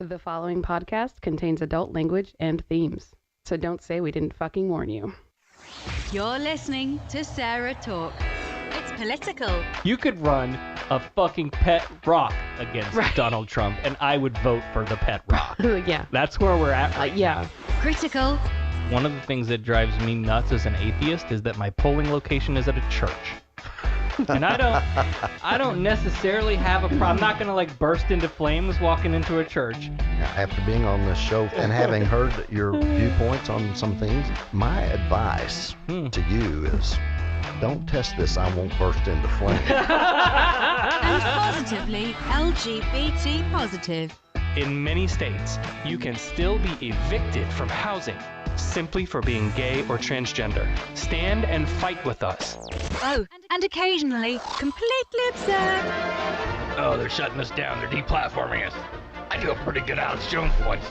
The following podcast contains adult language and themes, so don't say we didn't fucking warn you. You're listening to SarahTalk. It's political. You could run a fucking pet rock against Donald Trump, and I would vote for the pet rock. Yeah. That's where we're at right Yeah. Critical. One of the things that drives me nuts as an atheist is that my polling location is at a church. And I don't necessarily have a problem. I'm not going to burst into flames walking into a church. After being on this show and having heard your viewpoints on some things, my advice to you is don't test this. I won't burst into flames. And positively LGBT positive. In many states, you can still be evicted from housing simply for being gay or transgender. Stand and fight with us. Oh, and occasionally completely absurd. Oh, they're shutting us down. They're deplatforming us. I do a pretty good Alex Jones voice.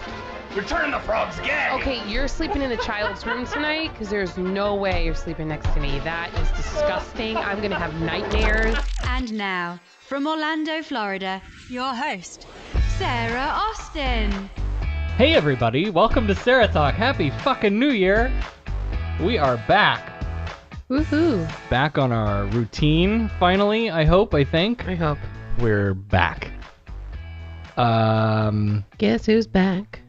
We're turning the frogs gay. Okay, you're sleeping in a child's room tonight because there's no way you're sleeping next to me. That is disgusting. I'm going to have nightmares. And now, from Orlando, Florida, your host, Sarah Austin. Hey everybody, welcome to SarahTalk. Happy fucking New Year. We are back. Woohoo. Back on our routine, finally, I think. I hope. We're back. Guess who's back?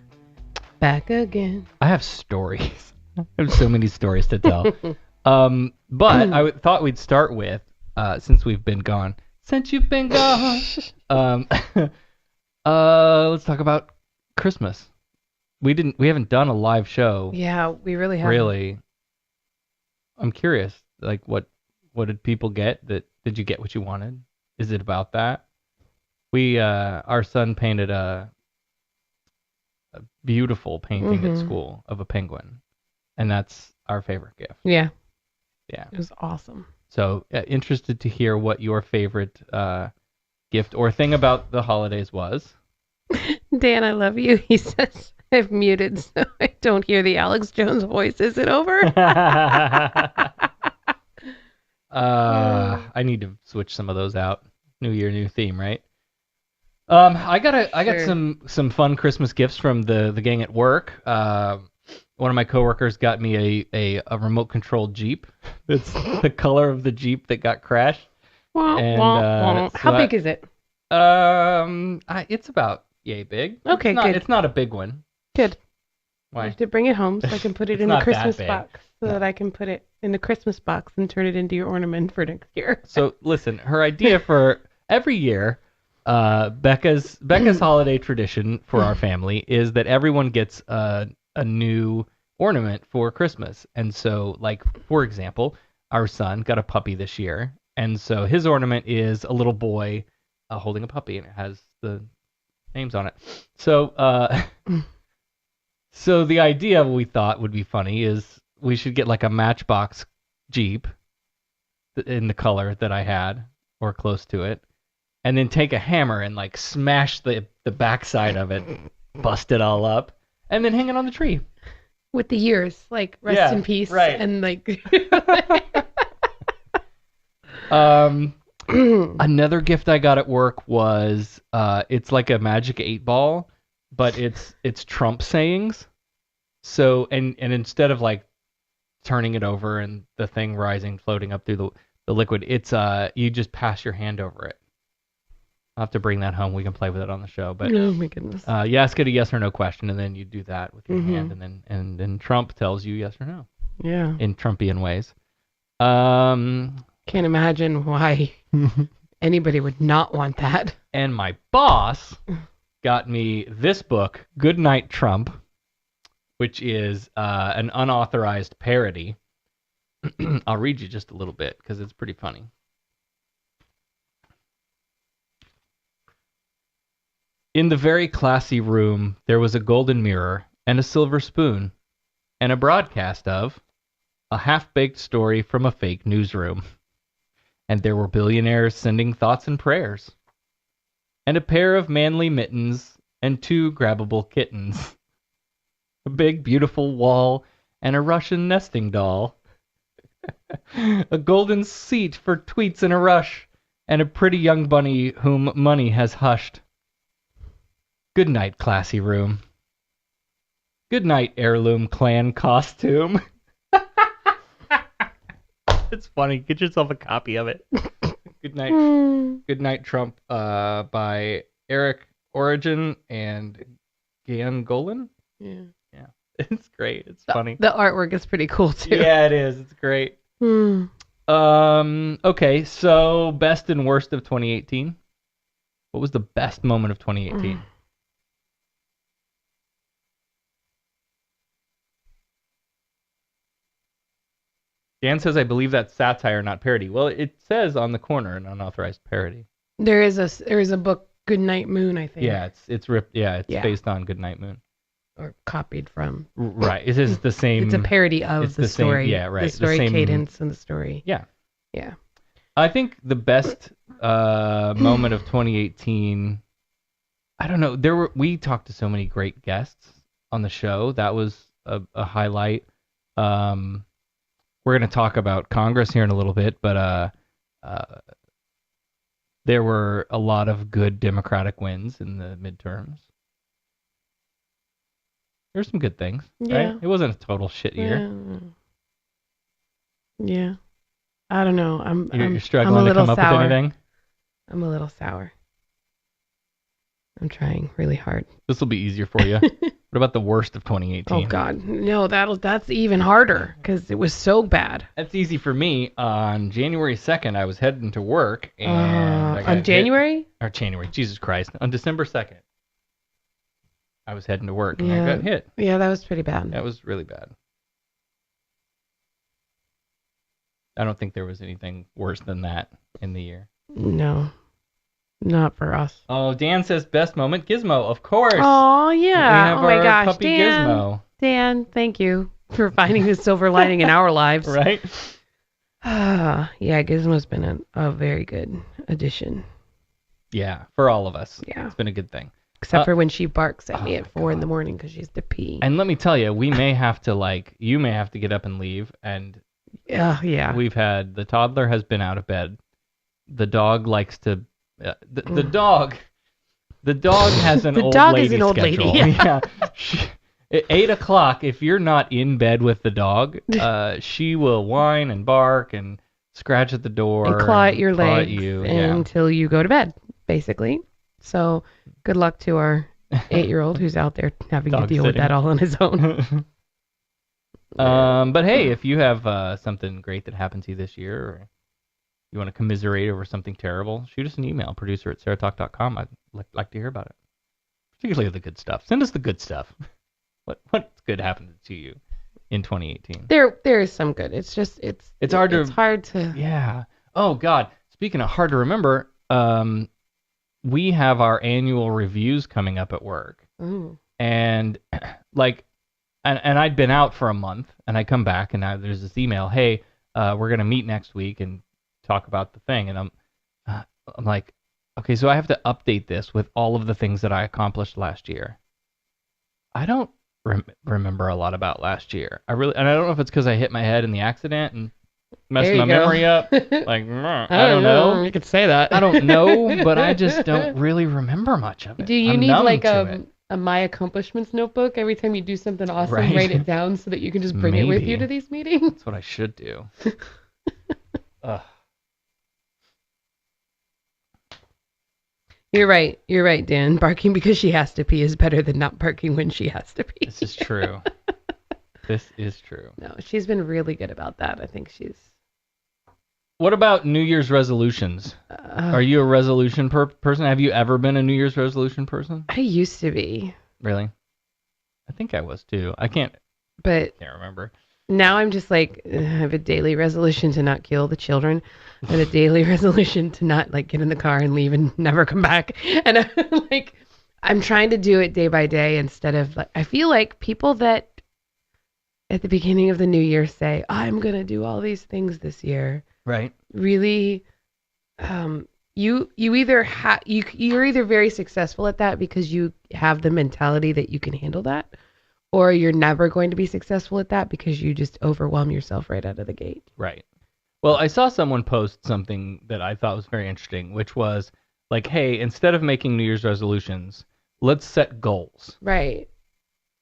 Back again. I have stories. I have so many stories to tell. But I thought we'd start with, since you've been gone. Let's talk about Christmas. We haven't done a live show. Yeah, we really have. Really. I'm curious, what did people get? Did you get what you wanted? Is it about that? Our son painted a beautiful painting at school of a penguin, and that's our favorite gift. Yeah. Yeah. It was awesome. So interested to hear what your favorite gift or thing about the holidays was. Dan, I love you. He says I've muted so I don't hear the Alex Jones voice. Is it over? I need to switch some of those out. New year, new theme, right? I got some fun Christmas gifts from the gang at work. One of my coworkers got me a remote controlled Jeep. It's the color of the Jeep that got crashed. And, How big is it? It's about yay big. Okay, good. It's not a big one. Good. Why? I have to bring it home so I can put it in the Christmas box. So that I can put it in the Christmas box and turn it into your ornament for next year. So listen, her idea for every year, Becca's holiday tradition for our family is that everyone gets a new ornament for Christmas. And so, for example, our son got a puppy this year, and so his ornament is a little boy holding a puppy, and it has the names on it. So, so the idea we thought would be funny is we should get a Matchbox Jeep in the color that I had, or close to it, and then take a hammer and smash the backside of it, bust it all up, and then hang it on the tree. With the years, rest in peace. Right. And another gift I got at work was it's like a magic 8-ball, but it's Trump sayings. So and instead of turning it over and the thing rising, floating up through the liquid, it's you just pass your hand over it. I'll have to bring that home. We can play with it on the show. But oh my goodness. you ask it a yes or no question, and then you do that with your hand, and then Trump tells you yes or no. Yeah. In Trumpian ways. Can't imagine why anybody would not want that. And my boss got me this book, Good Night Trump, which is an unauthorized parody. I'll read you just a little bit because it's pretty funny. In the very classy room, there was a golden mirror and a silver spoon, and a broadcast of a half-baked story from a fake newsroom. And there were billionaires sending thoughts and prayers, and a pair of manly mittens and 2 grabbable kittens, a big beautiful wall and a Russian nesting doll, a golden seat for tweets in a rush, and a pretty young bunny whom money has hushed. Good night, classy room. Good night, heirloom clan costume. It's funny. Get yourself a copy of it. Good night. Good night, Trump. By Eric Origin and Gan Golan. Yeah. Yeah, it's great. It's funny. The artwork is pretty cool too. Yeah, it is. It's great. Okay, so best and worst of 2018. What was the best moment of 2018? Dan says, I believe that's satire, not parody. Well, it says on the corner, an unauthorized parody. There is a book, Goodnight Moon, I think. Yeah, it's ripped. Yeah, it's based on Goodnight Moon. Or copied from. Right. It is the same. It's a parody of the story. Same, yeah, right. The story the same, cadence and the story. Yeah. Yeah. I think the best moment of 2018. I don't know. We talked to so many great guests on the show. That was a highlight. We're going to talk about Congress here in a little bit, but there were a lot of good Democratic wins in the midterms. There's some good things, right? It wasn't a total shit year. Yeah. I don't know. You're struggling to come up with anything? I'm a little sour. I'm trying really hard. This will be easier for you. What about the worst of 2018? Oh God, no, that's even harder because it was so bad. That's easy for me. On January 2nd, I was heading to work, and on January? January, Jesus Christ, on December 2nd, I was heading to work, and I got hit. Yeah, that was pretty bad. That was really bad. I don't think there was anything worse than that in the year. No. Not for us. Oh, Dan says best moment, Gizmo, of course. Oh, yeah. Oh, my gosh, puppy Dan. Gizmo. Dan, thank you for finding the silver lining in our lives. Right? Yeah, Gizmo's been a very good addition. Yeah, for all of us. Yeah. It's been a good thing. Except for when she barks at me at 4 in the morning because she's to pee. And let me tell you, we may have to, you may have to get up and leave. And yeah. We've had, the toddler has been out of bed. The dog likes to... The dog has an old lady schedule. Yeah. At 8 o'clock, if you're not in bed with the dog, she will whine and bark and scratch at the door and claw at your legs you. until you go to bed, basically. So good luck to our 8-year-old who's out there having to deal with that all on his own. But hey, if you have something great that happened to you this year, or you want to commiserate over something terrible, shoot us an email, producer@SarahTalk.com. I'd like to hear about it. Particularly the good stuff. Send us the good stuff. What's good happened to you in 2018? There is some good. It's just it's hard to. Yeah. Oh God. Speaking of hard to remember, we have our annual reviews coming up at work. Ooh. And and I'd been out for a month, and I come back, and there's this email, hey, we're gonna meet next week and talk about the thing, and I'm like, okay, so I have to update this with all of the things that I accomplished last year. I don't remember a lot about last year. And I don't know if it's because I hit my head in the accident and messed my memory up. I don't know. You could say that. I don't know, but I just don't really remember much of it. Do you need a My Accomplishments notebook every time you do something awesome? Right. Write it down so that you can just bring it with you to these meetings. That's what I should do. You're right, Dan. Barking because she has to pee is better than not barking when she has to pee. This is true. This is true. No, she's been really good about that. I think she's... What about New Year's resolutions? Are you a resolution person? Have you ever been a New Year's resolution person? I used to be. Really? I think I was too. I can't remember. Now I'm just I have a daily resolution to not kill the children, and a daily resolution to not get in the car and leave and never come back. And I'm trying to do it day by day instead of I feel like people that at the beginning of the new year say, I'm going to do all these things this year. Right. Really, you're either very successful at that because you have the mentality that you can handle that, or you're never going to be successful at that because you just overwhelm yourself right out of the gate. Right. Well, I saw someone post something that I thought was very interesting, which was hey, instead of making New Year's resolutions, let's set goals, Right.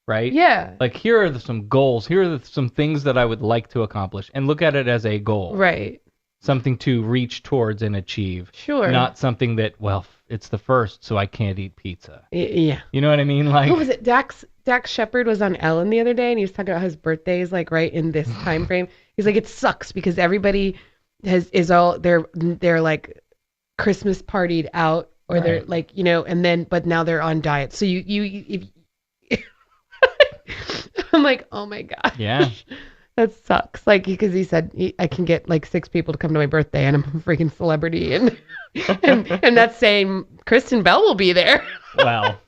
right? Yeah. Like, here are some goals. Here are some things that I would like to accomplish, and look at it as a goal. Right. Something to reach towards and achieve. Sure. Not something that, well, it's the first, so I can't eat pizza. Yeah. You know what I mean? Like, What was it? Dax Shepard was on Ellen the other day, and he was talking about how his birthday is like right in this time frame. He's like, it sucks because everybody they're like Christmas partied out, or they're Right. like, and then but now they're on diet. So if I'm like, oh my god. Yeah. That sucks. Like, because he said I can get like 6 people to come to my birthday, and I'm a freaking celebrity, and and that's saying Kristen Bell will be there. Well,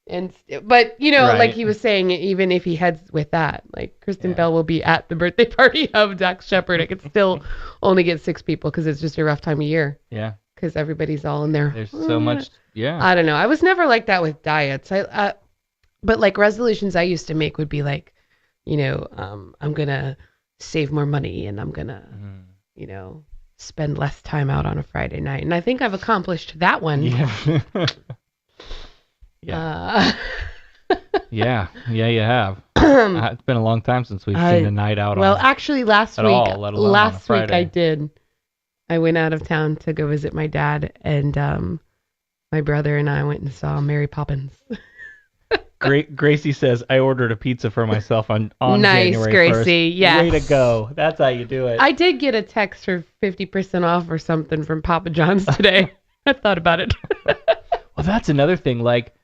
But Right. like he was saying, even if he heads with that, like Kristen Yeah. Bell will be at the birthday party of Dax Shepard. It could still only get 6 people because it's just a rough time of year yeah. because everybody's all in there. There's so much. Yeah. I don't know. I was never like that with diets. But like resolutions I used to make would be like, I'm gonna save more money, and I'm gonna, spend less time out on a Friday night. And I think I've accomplished that one. Yeah. Yeah. Yeah, you have. It's been a long time since we've seen a night out. Well, actually, last at week, all, let alone on a last week I Friday. did. I went out of town to go visit my dad, and my brother and I went and saw Mary Poppins. Gracie says, I ordered a pizza for myself on Nice, January Gracie. 1st. Yes. Way to go. That's how you do it. I did get a text for 50% off or something from Papa John's today. I thought about it. Well, that's another thing. Like,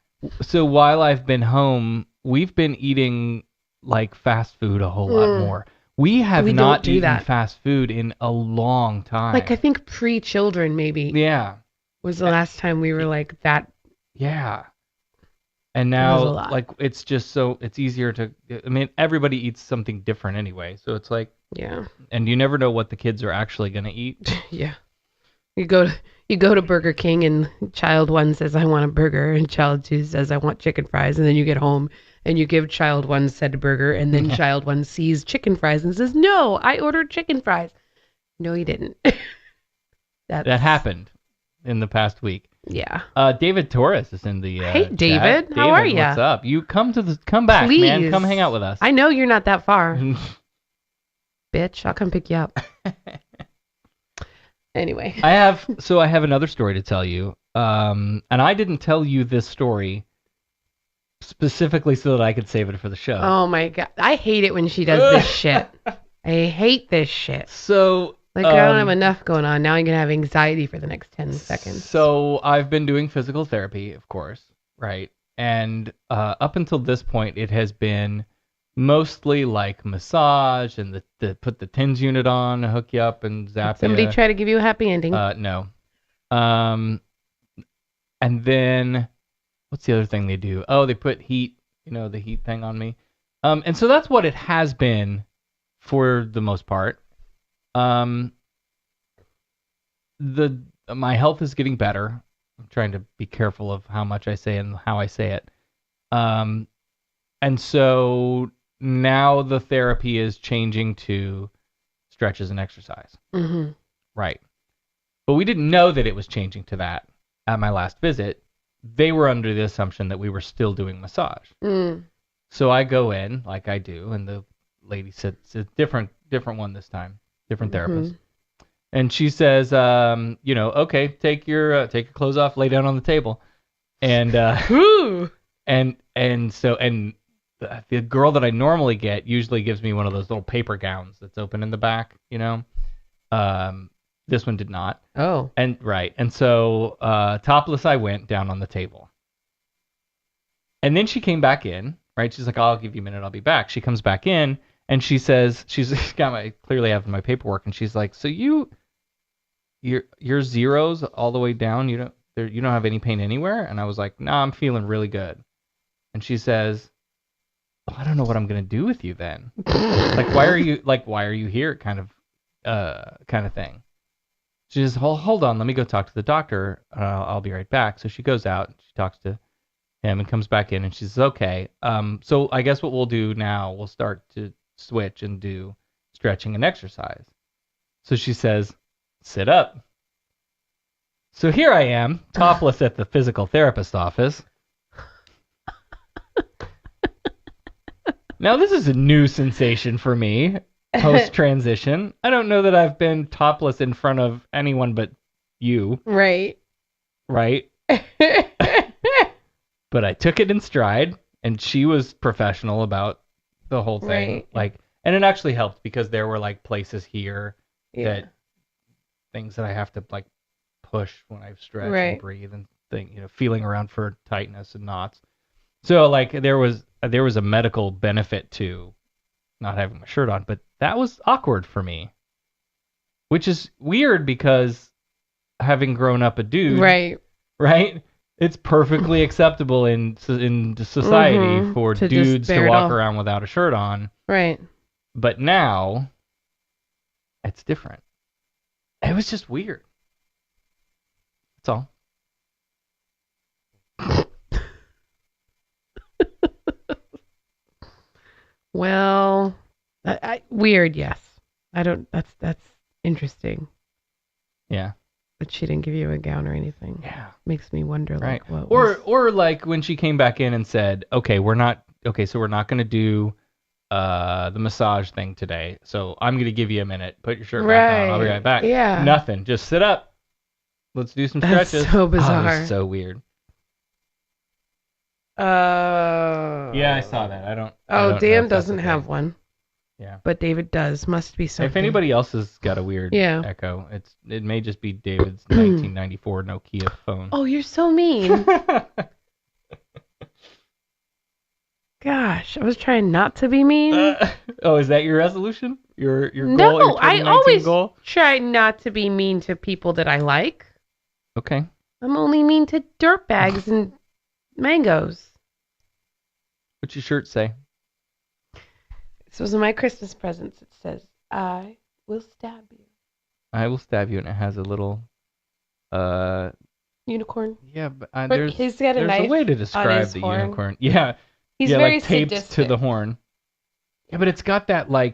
so while I've been home, we've been eating like fast food a whole lot more. We have We don't not do eaten that. fast food in a long time. Like, I think pre-children maybe Yeah. was the last time we were like that. Yeah. And was a now, lot. like, it's just so, it's easier to, I mean, everybody eats something different anyway. So it's like, Yeah. and you never know what the kids are actually going to eat. Yeah. You go to Burger King, and child 1 says, I want a burger, and child 2 says, I want chicken fries. And then you get home and you give child 1 said burger, and then child 1 sees chicken fries and says, no, I ordered chicken fries. No, you didn't. That happened in the past week. Yeah. David Torres is in the Hey, chat. David. How are ya? What's up? You come back, Please. man. Come hang out with us. I know you're not that far. Bitch, I'll come pick you up. Anyway. I have another story to tell you. And I didn't tell you this story specifically so that I could save it for the show. Oh my god. I hate it when she does this shit. I hate this shit. So Like, I don't have enough going on. Now I'm going to have anxiety for the next 10 seconds. So I've been doing physical therapy, of course, right? And up until this point, it has been mostly like massage and the put the TENS unit on, hook you up and zap Somebody you. try to give you a happy ending. No. And then what's the other thing they do? Oh, they put heat, the heat thing on me. And so that's what it has been for the most part. My health is getting better. I'm trying to be careful of how much I say and how I say it. And so now the therapy is changing to stretches and exercise. Mm-hmm. Right. But we didn't know that it was changing to that at my last visit. They were under the assumption that we were still doing massage. Mm. So I go in like I do, and the lady said it's a different one this time. Different therapist. And she says, okay, take your clothes off, lay down on the table. And Ooh. and the girl that I normally get usually gives me one of those little paper gowns that's open in the back, This one did not. Oh. And right. And so topless I went down on the table. And then she came back in, right? She's like, I'll give you a minute, I'll be back. She comes back in and she says, she's got clearly having my paperwork, and she's like, so your zeros all the way down, you don't have any pain anywhere? And I was like, no, I'm feeling really good. And she says, oh, I don't know what I'm gonna do with you then. why are you here? Kind of thing. She says, hold on, let me go talk to the doctor. I'll be right back. So she goes out, she talks to him and comes back in, and she says, okay, so I guess what we'll do now, we'll start to switch and do stretching and exercise. So she says, sit up. So here I am, topless at the physical therapist office, Now, this is a new sensation for me, post-transition. I don't know that I've been topless in front of anyone but you. Right. Right? But I took it in stride, and she was professional about the whole thing. Right. And it actually helped because there were places here Yeah. things that I have to push when I stretch Right. and breathe and feeling around for tightness and knots. So there was a medical benefit to not having my shirt on, but that was awkward for me, which is weird because having grown up a dude, right, it's perfectly acceptable in society for to dudes just to bear it walk all. around without a shirt on. Right. But now it's different. It was just weird. That's all. Well, weird, yes. I don't. That's interesting. Yeah. But she didn't give you a gown or anything. Yeah. Makes me wonder, Right. what Or was... or when she came back in and said, so we're not going to do the massage thing today. So I'm going to give you a minute. Put your shirt back on. I'll be right back. Yeah. Nothing. Just sit up. Let's do some That's stretches. so Oh, bizarre. it was so weird. Yeah, I saw that. I don't know Dan if that's doesn't a have thing. one. Yeah. But David does. Must be something. If anybody else has got a weird echo, it may just be David's 1994 Nokia phone. Oh, you're so mean. Gosh, I was trying not to be mean. Is that your resolution? Your goal? No, your I 2019 always goal? try not to be mean to people that I like. Okay. I'm only mean to dirtbags and mangoes. What's your shirt say? This was in my Christmas presents. It says, "I will stab you." I will stab you, and it has a little. Unicorn. Yeah, but But he's got a there's knife a way to on describe his the horn. unicorn. Yeah. He's yeah, very taped sadistic. to the horn. Yeah, but it's got that I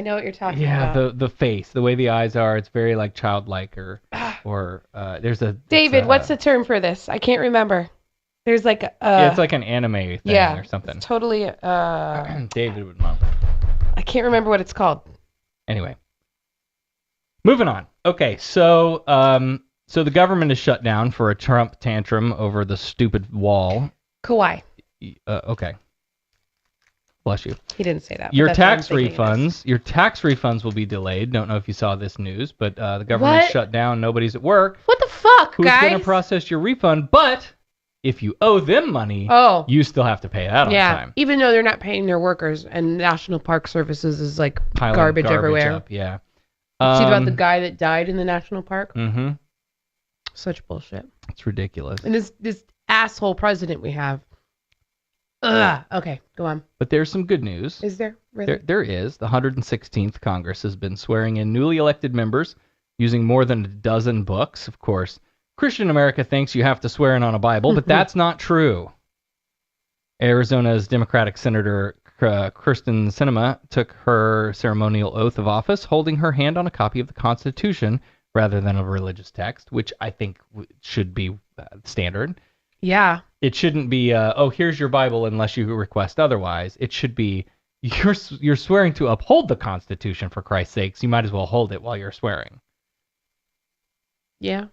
know what you're talking about. yeah, the face, the way the eyes are, it's very childlike or there's a David, what's the term for this? I can't remember. There's yeah, it's like an anime thing or something. It's totally David would know. I can't remember what it's called. Anyway. Moving on. Okay, so the government is shut down for a Trump tantrum over the stupid wall. Kauai. Okay. Bless you. He didn't say that. but Your that's what I'm tax thinking it is. refunds will be delayed. Don't know if you saw this news, but the government's What? shut down. Nobody's at work. What the fuck, Who's guys? going to process your refund? But if you owe them money, you still have to pay that on time. Even though they're not paying their workers, and National Park Services is Piling garbage everywhere. Up, yeah. See about the guy that died in the national park? Mm-hmm. Such bullshit. It's ridiculous. And this asshole president we have. Ugh. Okay, go on. But there's some good news. Is there? Really? There is. The 116th Congress has been swearing in newly elected members using more than a dozen books. Of course, Christian America thinks you have to swear in on a Bible, but that's not true. Arizona's Democratic Senator Kristen Sinema took her ceremonial oath of office holding her hand on a copy of the Constitution rather than a religious text, which I think should be standard. Yeah. It shouldn't be, here's your Bible unless you request otherwise. It should be, you're swearing to uphold the Constitution, for Christ's sakes. You might as well hold it while you're swearing. Yeah.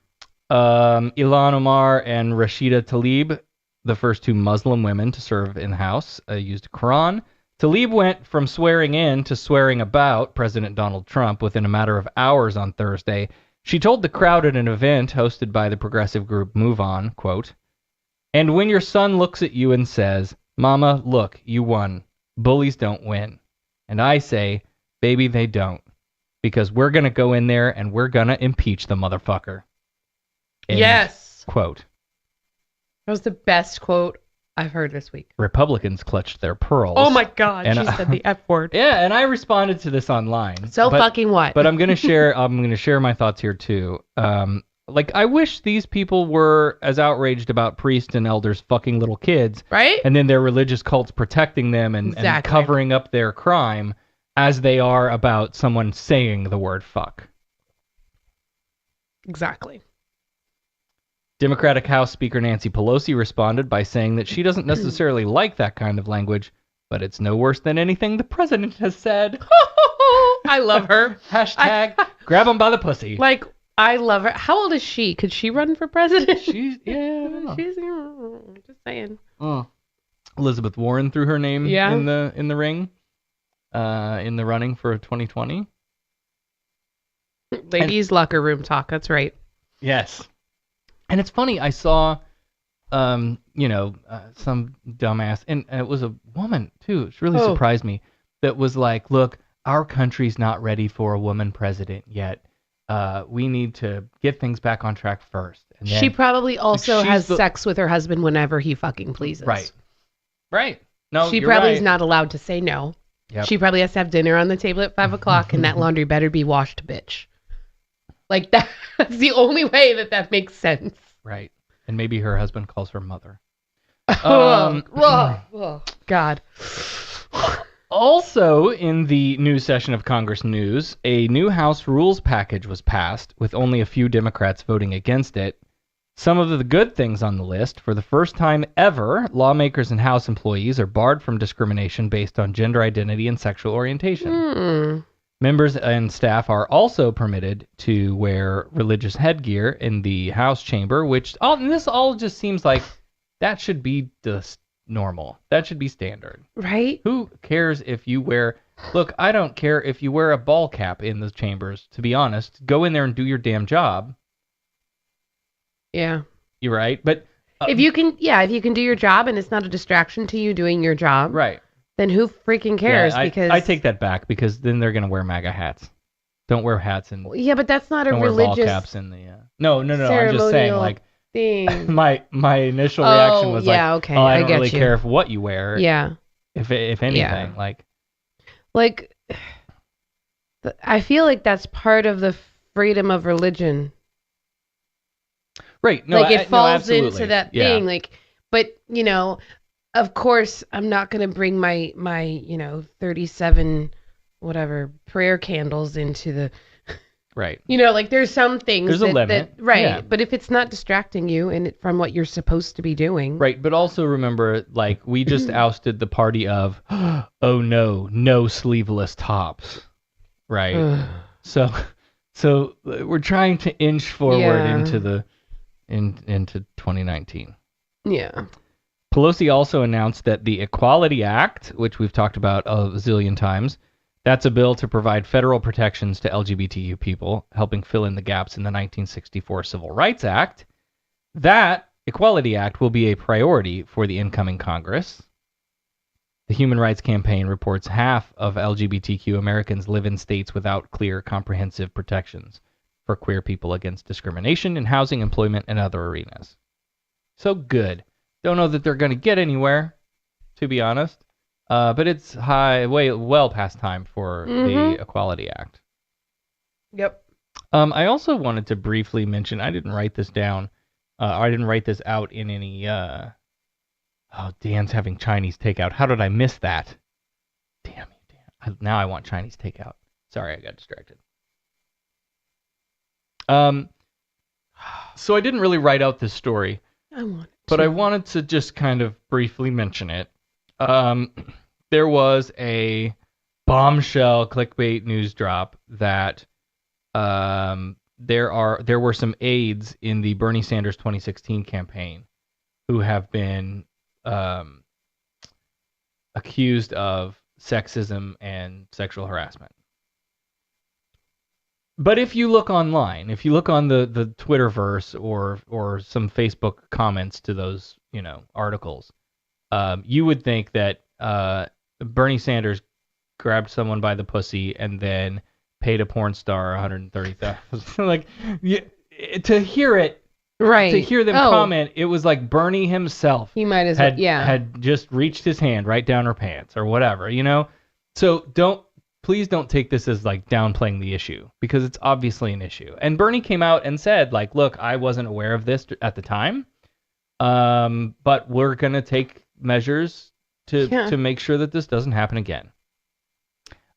Ilhan Omar and Rashida Tlaib, the first two Muslim women to serve in the House, used a Quran. Tlaib went from swearing in to swearing about President Donald Trump within a matter of hours on Thursday. She told the crowd at an event hosted by the progressive group Move On, quote, "And when your son looks at you and says, 'Mama, look, you won. Bullies don't win.' And I say, 'Baby, they don't. Because we're going to go in there and we're going to impeach the motherfucker.'" End Yes. quote. That was the best quote I've heard this week. Republicans clutched their pearls. Oh my God, And, she said the F word. Yeah, and I responded to this online. So fucking what? But I'm gonna share my thoughts here too. I wish these people were as outraged about priests and elders fucking little kids, right? And then their religious cults protecting them and covering up their crime as they are about someone saying the word fuck. Exactly. Democratic House Speaker Nancy Pelosi responded by saying that she doesn't necessarily like that kind of language, but it's no worse than anything the president has said. I love her. Hashtag grab him by the pussy. Like, I love her. How old is she? Could she run for president? She's, I don't know. She's just saying. Elizabeth Warren threw her name Yeah. in the ring, in the running for 2020. Ladies' locker room talk. That's right. Yes. And it's funny, I saw, some dumbass, and it was a woman, too. It really surprised me, that was like, look, our country's not ready for a woman president yet. We need to get things back on track first. And then, She probably also has sex with her husband whenever he fucking pleases. Right. No, She you're probably right. is not allowed to say no. Yep. She probably has to have dinner on the table at 5 o'clock, and that laundry better be washed, bitch. Like, that's the only way that makes sense. Right. And maybe her husband calls her mother. Oh, God. Also, in the new session of Congress news, a new House rules package was passed, with only a few Democrats voting against it. Some of the good things on the list: for the first time ever, lawmakers and House employees are barred from discrimination based on gender identity and sexual orientation. Members and staff are also permitted to wear religious headgear in the House chamber, this all just seems like that should be just normal. That should be standard. Right? Who cares if you wear... Look, I don't care if you wear a ball cap in the chambers, to be honest. Go in there and do your damn job. Yeah. You're right, but... if you can do your job and it's not a distraction to you doing your job, right. Then who freaking cares? Yeah, because I take that back, because then they're going to wear MAGA hats. Don't wear hats and... Yeah, but that's not a don't religious... wear ball caps in the... No, I'm just saying, like... thing. my initial reaction was okay. I don't get really you. care if what you wear. Yeah. If anything, Yeah. like... I feel like that's part of the freedom of religion. Right. No, it falls absolutely. into that Yeah. thing. But, of course, I'm not going to bring my 37 whatever prayer candles into the... Right. There's some things There's a limit. right. Yeah. But if it's not distracting you from what you're supposed to be doing. Right, but also remember, we just ousted the party of, oh no sleeveless tops. Right. So we're trying to inch forward into 2019. Yeah. Pelosi also announced that the Equality Act, which we've talked about a zillion times, that's a bill to provide federal protections to LGBTQ people, helping fill in the gaps in the 1964 Civil Rights Act. That Equality Act will be a priority for the incoming Congress. The Human Rights Campaign reports half of LGBTQ Americans live in states without clear, comprehensive protections for queer people against discrimination in housing, employment, and other arenas. So good. Don't know that they're going to get anywhere, to be honest. But it's well past time for the Equality Act. Yep. I also wanted to briefly mention, I didn't write this down. I didn't write this out in any... Dan's having Chinese takeout. How did I miss that? Damn you, Dan. Now I want Chinese takeout. Sorry, I got distracted. So I didn't really write out this story. I wanted to just kind of briefly mention it. There was a bombshell clickbait news drop that there were some aides in the Bernie Sanders 2016 campaign who have been accused of sexism and sexual harassment. But if you look online, if you look on the Twitterverse or some Facebook comments to those articles, you would think that Bernie Sanders grabbed someone by the pussy and then paid a porn star $130,000. To hear it, right? To hear them comment, it was like Bernie himself. He might as had just reached his hand right down her pants or whatever, So please don't take this as downplaying the issue, because it's obviously an issue. And Bernie came out and said, look, I wasn't aware of this at the time, but we're gonna take measures to make sure that this doesn't happen again.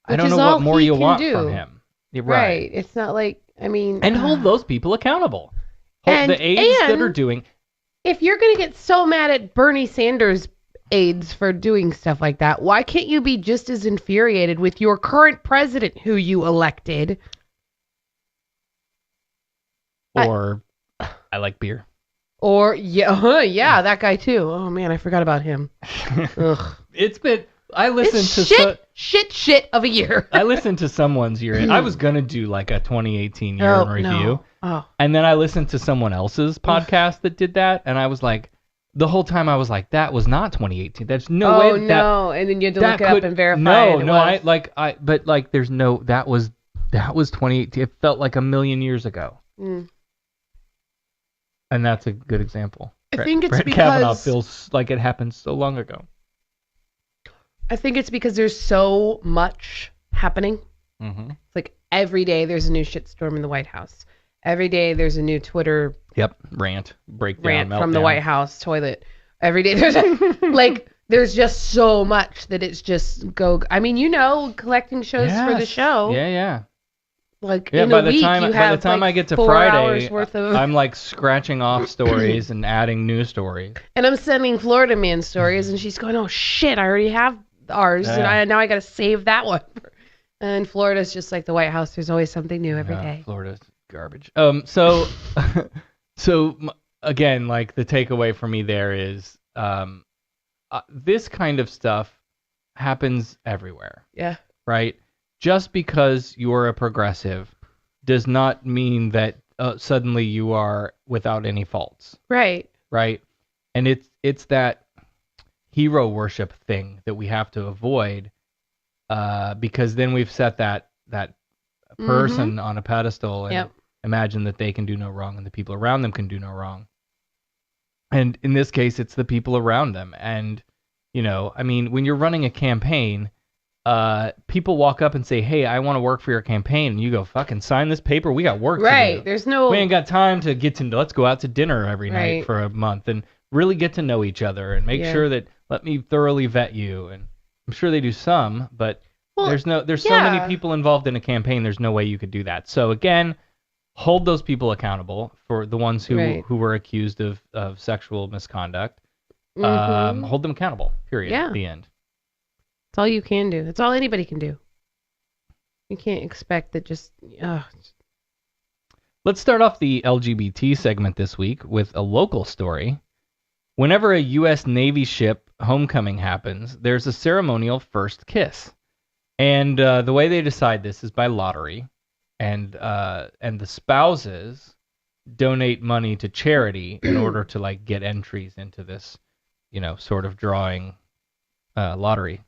I don't know what more you want from him. Right. It's not and hold those people accountable. The aides that are doing... If you're going to get so mad at Bernie Sanders aides for doing stuff like that, why can't you be just as infuriated with your current president who you elected? Or I like beer. Or, yeah, that guy too. Oh, man, I forgot about him. Ugh. It's been... I listened it's to... shit of a year. I listened to someone's year. I was going to do like a 2018 year in review. No. Oh. And then I listened to someone else's podcast that did that. And I was like... The whole time I was like, that was not 2018. There's no way that... Oh, no. And then you had to look it up and verify it. That was 2018. It felt like a million years ago. Mm. And that's a good example. I think it's Brett because... Kavanaugh feels like it happened so long ago. I think it's because there's so much happening. Mm-hmm. It's like every day there's a new shitstorm in the White House. Every day there's a new Twitter rant meltdown from the White House toilet. Every day there's like there's just so much that it's just go. I mean, collecting shows for the show. Yeah. Like in a week, by the time I get to 4 Friday, hours worth of... I'm like scratching off stories and adding new stories. And I'm sending Florida Man stories, and she's going, "Oh shit, I already have ours, and now I got to save that one." And Florida's just like the White House. There's always something new every day. Florida's garbage. So again, like the takeaway for me there is this kind of stuff happens everywhere. Yeah. Right? Just because you're a progressive does not mean that suddenly you are without any faults. Right. Right? And it's that hero worship thing that we have to avoid because then we've set that person on a pedestal and imagine that they can do no wrong and the people around them can do no wrong. And in this case, it's the people around them. And, I mean, when you're running a campaign, people walk up and say, "Hey, I want to work for your campaign," and you go, "Fucking sign this paper. We got work to do." Right. There's no... We ain't got time to let's go out to dinner every night for a month and really get to know each other and make sure that let me thoroughly vet you. And I'm sure they do some, but there's so many people involved in a campaign. There's no way you could do that. So again, hold those people accountable for the ones who were accused of sexual misconduct. Hold them accountable. Period. Yeah. The end. That's all you can do. That's all anybody can do. You can't expect that just... Let's start off the LGBT segment this week with a local story. Whenever a U.S. Navy ship homecoming happens, there's a ceremonial first kiss. And the way they decide this is by lottery. And the spouses donate money to charity in order to like get entries into this, sort of drawing lottery.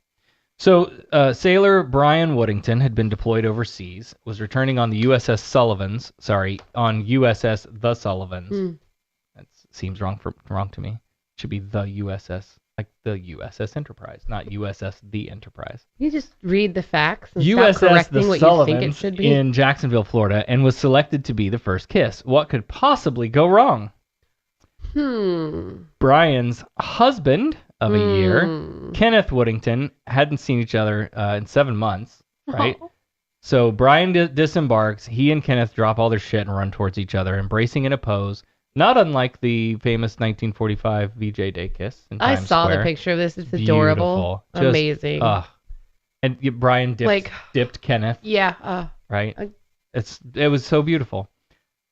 So, sailor Brian Woodington had been deployed overseas, was returning on the USS The Sullivans. That seems wrong to me. It should be the USS, like the USS Enterprise, not USS The Enterprise. You just read the facts and USS stop correcting The what Sullivans you think it should be. In Jacksonville, Florida, and was selected to be the first kiss. What could possibly go wrong? Brian's husband of a year, Kenneth Woodington, hadn't seen each other in 7 months, right? So Brian disembarks. He and Kenneth drop all their shit and run towards each other, embracing in a pose, not unlike the famous 1945 VJ Day kiss in Times saw Square. the picture of this. It's adorable. Beautiful. Amazing. And Brian dipped Kenneth. Yeah. Right? It was so beautiful.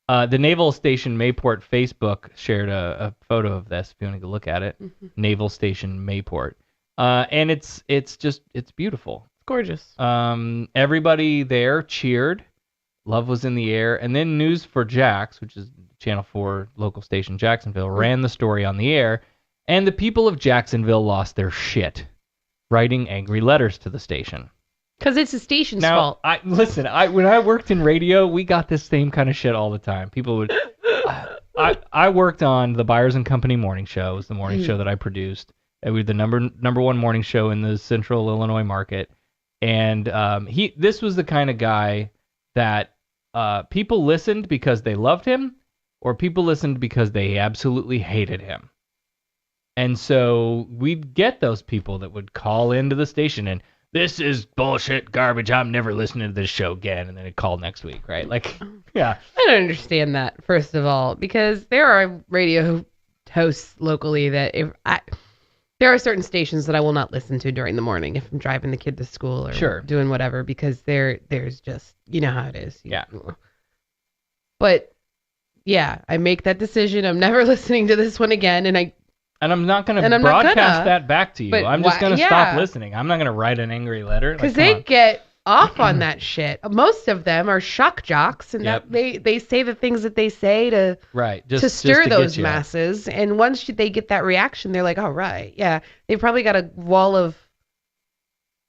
The Naval Station Mayport Facebook shared a photo of this if you want to go look at it. Naval Station Mayport. And it's beautiful. It's gorgeous. Everybody there cheered. Love was in the air. And then News for Jax, which is Channel 4 local station Jacksonville, ran the story on the air. And the people of Jacksonville lost their shit, writing angry letters to the station. Because it's the station's fault. When I worked in radio, we got this same kind of shit all the time. People would... I worked on the Byers and Company morning show. It was the morning show that I produced. It was the number one morning show in the central Illinois market. And this was the kind of guy that people listened because they loved him, or people listened because they absolutely hated him. And so we'd get those people that would call into the station and this is bullshit, garbage. I'm never listening to this show again. And then it called next week, right? Like, yeah. I don't understand that, first of all, because there are radio hosts locally that there are certain stations that I will not listen to during the morning if I'm driving the kid to school or doing whatever, because there's just, you know how it is. Yeah. But yeah, I make that decision. I'm never listening to this one again, and I'm not going to broadcast that back to you. I'm just going to stop listening. I'm not going to write an angry letter. Because they get off on that shit. Most of them are shock jocks, and that they say the things that they say to stir those masses. And once they get that reaction, they're like, "Oh, right, yeah." They've probably got a wall of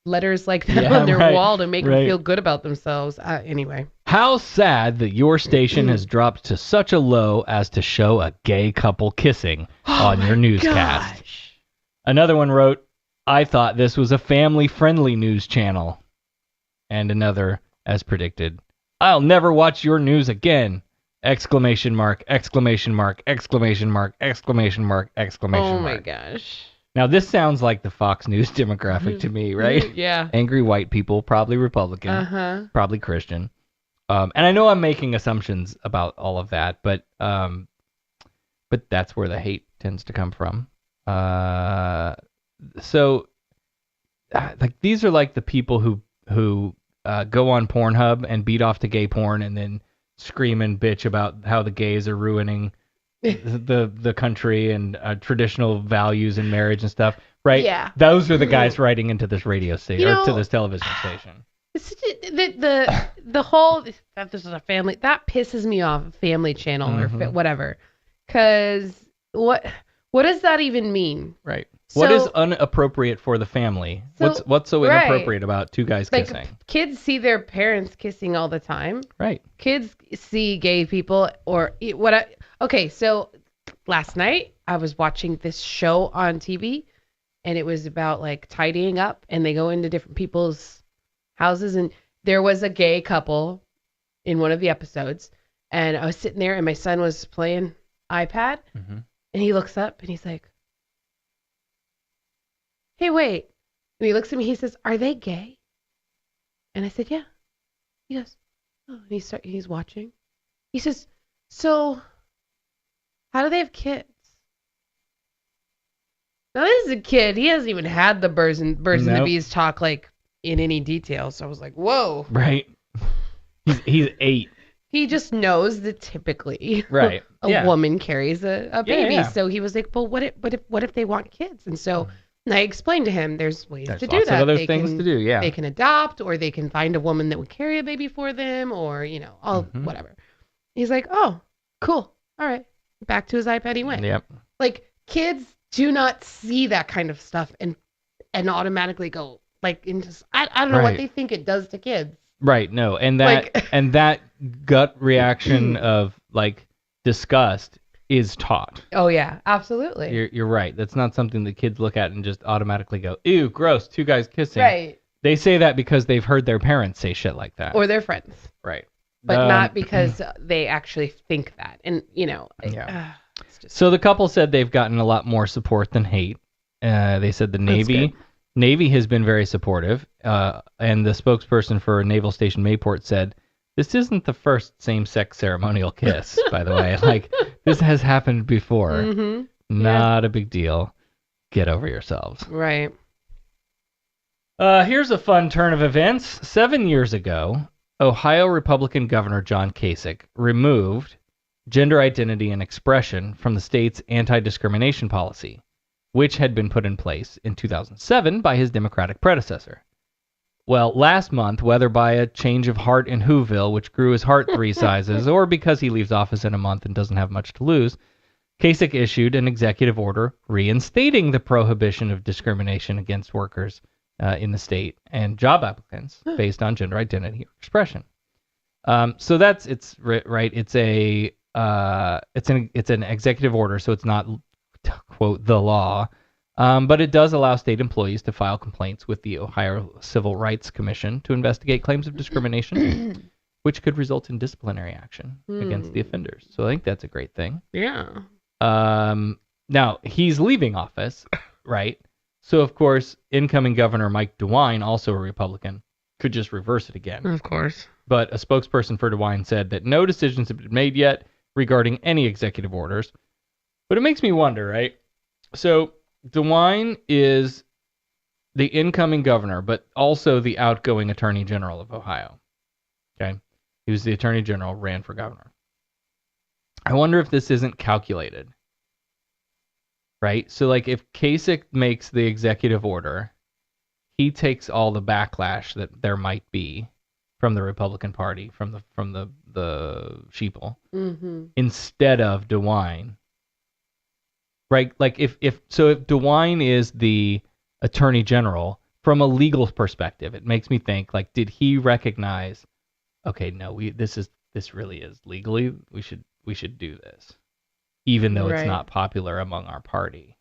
letters like that on their wall to make them feel good about themselves. Anyway. How sad that your station has dropped to such a low as to show a gay couple kissing on your newscast. Gosh. Another one wrote, I thought this was a family-friendly news channel. And another, as predicted, I'll never watch your news again! Exclamation mark, exclamation mark, exclamation mark, exclamation mark, exclamation mark. Oh my gosh. Now this sounds like the Fox News demographic to me, right? Yeah. Angry white people, probably Republican, probably Christian. And I know I'm making assumptions about all of that, but that's where the hate tends to come from. So, like, these are like the people who go on Pornhub and beat off to gay porn and then scream and bitch about how the gays are ruining the country and traditional values in marriage and stuff, right? Yeah. Those are the guys writing into this radio station or to this television station. The whole that this is a family that pisses me off. Family Channel or whatever, because what does that even mean? Right. What is inappropriate for the family? What's so inappropriate about two guys kissing? Like, kids see their parents kissing all the time. Right. Kids see gay people okay, so last night I was watching this show on TV, and it was about like tidying up, and they go into different people's houses, and there was a gay couple in one of the episodes, and I was sitting there, and my son was playing iPad, and he looks up, and he's like, hey, wait. And he looks at me, he says, are they gay? And I said, yeah. He goes, oh, and he's watching. He says, so how do they have kids? Now, this is a kid. He hasn't even had the birds and the bees talk, like, in any detail. So I was like, whoa. Right. He's 8. He just knows that typically a woman carries a baby. Yeah. So he was like, well, what if they want kids? And so I explained to him there's ways to do lots that. Of other things to do, yeah. They can adopt, or they can find a woman that would carry a baby for them, or, whatever. He's like, oh, cool. All right. Back to his iPad he went. Yep. Like, kids do not see that kind of stuff and automatically go like into I don't know what they think it does to kids. Right. No. And that and that gut reaction of like disgust is taught. Oh yeah, absolutely. You're right. That's not something that kids look at and just automatically go, ew, gross, two guys kissing. Right. They say that because they've heard their parents say shit like that. Or their friends. Right. But not because they actually think that. And, So the couple said they've gotten a lot more support than hate. They said the Navy has been very supportive. And the spokesperson for Naval Station Mayport said, this isn't the first same-sex ceremonial kiss, by the way. Like, this has happened before. Not a big deal. Get over yourselves. Right. Here's a fun turn of events. 7 years ago, Ohio Republican Governor John Kasich removed gender identity and expression from the state's anti-discrimination policy, which had been put in place in 2007 by his Democratic predecessor. Well, last month, whether by a change of heart in Whoville, which grew his heart 3 sizes, or because he leaves office in a month and doesn't have much to lose, Kasich issued an executive order reinstating the prohibition of discrimination against workers in the state and job applicants based on gender identity or expression. So it's an executive order, so it's not, quote, the law. But it does allow state employees to file complaints with the Ohio Civil Rights Commission to investigate claims of discrimination, which could result in disciplinary action against the offenders. So I think that's a great thing. Yeah. Now, he's leaving office, right? So, of course, incoming Governor Mike DeWine, also a Republican, could just reverse it again. Of course. But a spokesperson for DeWine said that no decisions have been made yet regarding any executive orders. But it makes me wonder, right? So DeWine is the incoming governor, but also the outgoing Attorney General of Ohio. Okay? He was the Attorney General, ran for governor. I wonder if this isn't calculated. Right? So, like, if Kasich makes the executive order, he takes all the backlash that there might be from the Republican Party, from the sheeple, instead of DeWine. Right? Like, if DeWine is the Attorney General, from a legal perspective, it makes me think, like, did he recognize, okay, no, this really is legally, we should do this, even though it's not popular among our party.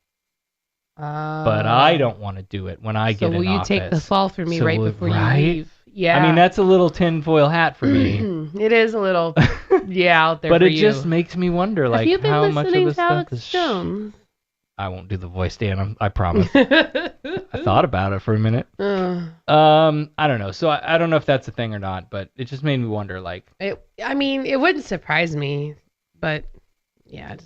But I don't want to do it when I get in office. So will you take the fall for me before you leave? Yeah. I mean, that's a little tinfoil hat for me. It is a little, out there but for it you. just makes me wonder, like, how much of this stuff is... Jones? I won't do the voice, Dan. I promise. I thought about it for a minute. I don't know. So I don't know if that's a thing or not, but it just made me wonder, like... it wouldn't surprise me, but... yeah.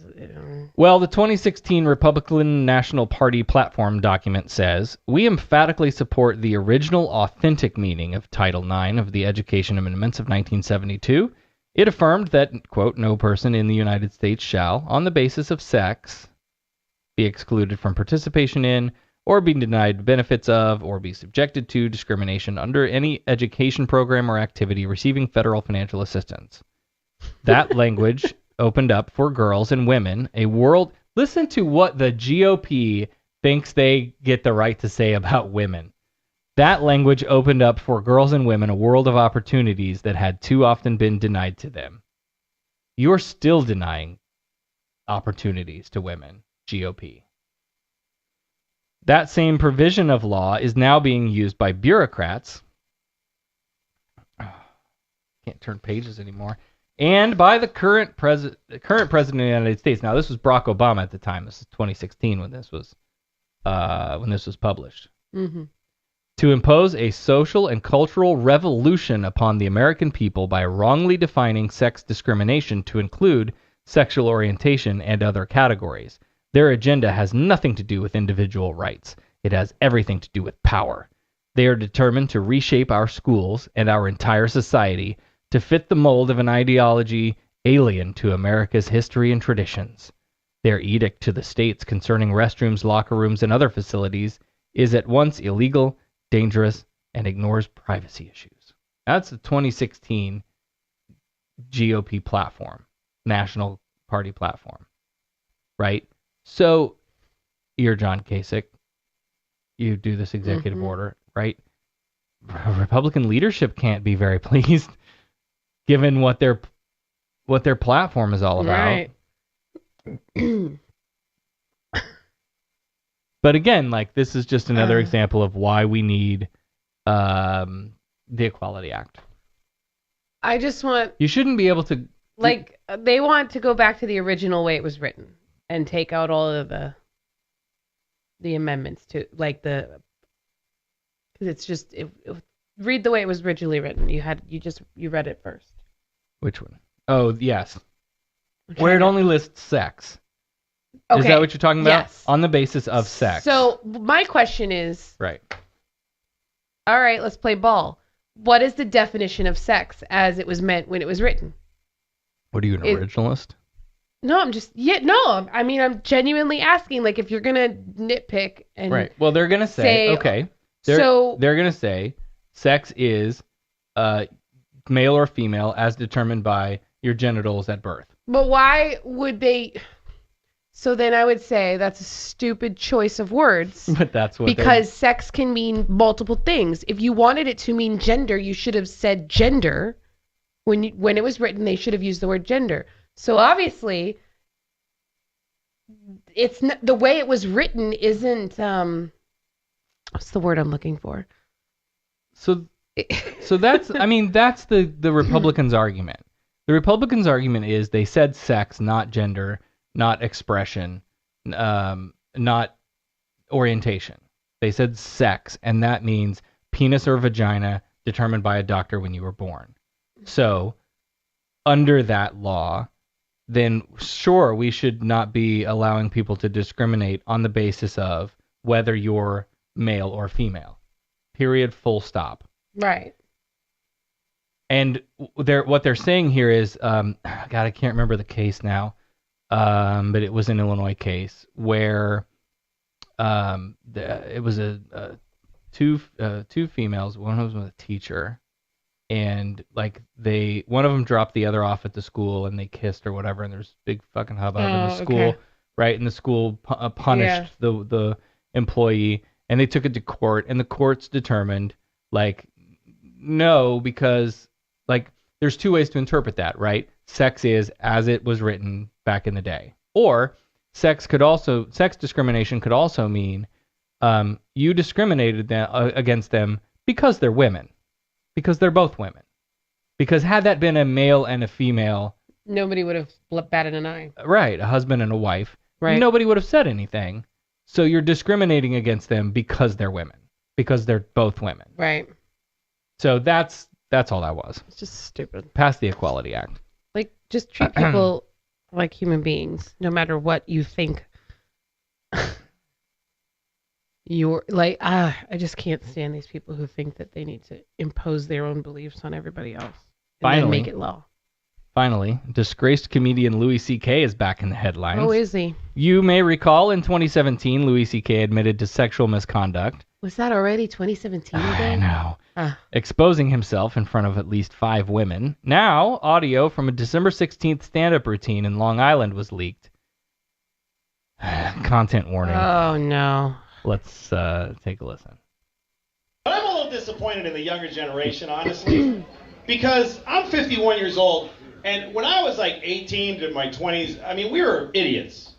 Well, the 2016 Republican National Party platform document says, "We emphatically support the original authentic meaning of Title IX of the Education Amendments of 1972. It affirmed that, quote, no person in the United States shall, on the basis of sex, be excluded from participation in, or be denied benefits of, or be subjected to discrimination under any education program or activity receiving federal financial assistance." That language opened up for girls and women a world... Listen to what the GOP thinks they get the right to say about women. That language opened up for girls and women a world of opportunities that had too often been denied to them. You're still denying opportunities to women, GOP. That same provision of law is now being used by bureaucrats. Can't turn pages anymore. And by the current president of the United States. Now, this was Barack Obama at the time. This is 2016 when this was published. To impose a social and cultural revolution upon the American people by wrongly defining sex discrimination to include sexual orientation and other categories. Their agenda has nothing to do with individual rights. It has everything to do with power. They are determined to reshape our schools and our entire society to fit the mold of an ideology alien to America's history and traditions. Their edict to the states concerning restrooms, locker rooms, and other facilities is at once illegal, dangerous, and ignores privacy issues. That's the 2016 GOP platform, National Party platform, right? So, you're John Kasich. You do this executive order, right? Republican leadership can't be very pleased, given what their platform is all about. Right. But again, like, this is just another example of why we need the Equality Act. I just want... You shouldn't be able to... Like, they want to go back to the original way it was written and take out all of the amendments to, like, because it's just... read the way it was originally written. You read it first. Which one? Oh, yes. Where it only lists sex. Okay. Is that what you're talking about? Yes. On the basis of sex. So my question is... Right. All right, let's play ball. What is the definition of sex as it was meant when it was written? What are you, an originalist? No, I'm just... no, I mean, I'm genuinely asking, like, if you're going to nitpick and... Right. Well, they're going to say... Okay. They're going to say sex is male or female as determined by your genitals at birth. But why would they... So then I would say that's a stupid choice of words. But that's what... Because sex can mean multiple things. If you wanted it to mean gender, you should have said gender. When it was written, they should have used the word gender. So obviously, it's not, the way it was written isn't... what's the word I'm looking for? So that's... I mean, that's the Republicans' argument. The Republicans' argument is they said sex, not gender, not expression, not orientation. They said sex, and that means penis or vagina determined by a doctor when you were born. So, under that law, then sure, we should not be allowing people to discriminate on the basis of whether you're male or female. Period, full stop. Right. And what they're saying here is, God, I can't remember the case now, but it was an Illinois case where it was two females. One of them was a teacher, and like one of them dropped the other off at the school, and they kissed or whatever, and there's big fucking hubbub in the school, okay. right? And the school punished the employee, and they took it to court, and the courts determined like no, because like there's two ways to interpret that, right? Sex is as it was written back in the day, or sex discrimination could also mean you discriminated against them because they're women, because they're both women. Because had that been a male and a female, nobody would have batted an eye. Right, a husband and a wife, right? Nobody would have said anything. So you're discriminating against them because they're women, because they're both women. Right. So that's all that was. It's just stupid. Pass the Equality Act. Like, just treat people like human beings, no matter what you think. You're like, I just can't stand these people who think that they need to impose their own beliefs on everybody else and then make it law. Finally, disgraced comedian Louis C.K. is back in the headlines. Oh, is he? You may recall in 2017, Louis C.K. admitted to sexual misconduct. Was that already 2017 again? I know. Exposing himself in front of at least 5 women. Now, audio from a December 16th stand-up routine in Long Island was leaked. Content warning. Oh, no. Let's take a listen. I'm a little disappointed in the younger generation, honestly, because I'm 51 years old, and when I was like 18 to my 20s, I mean, we were idiots.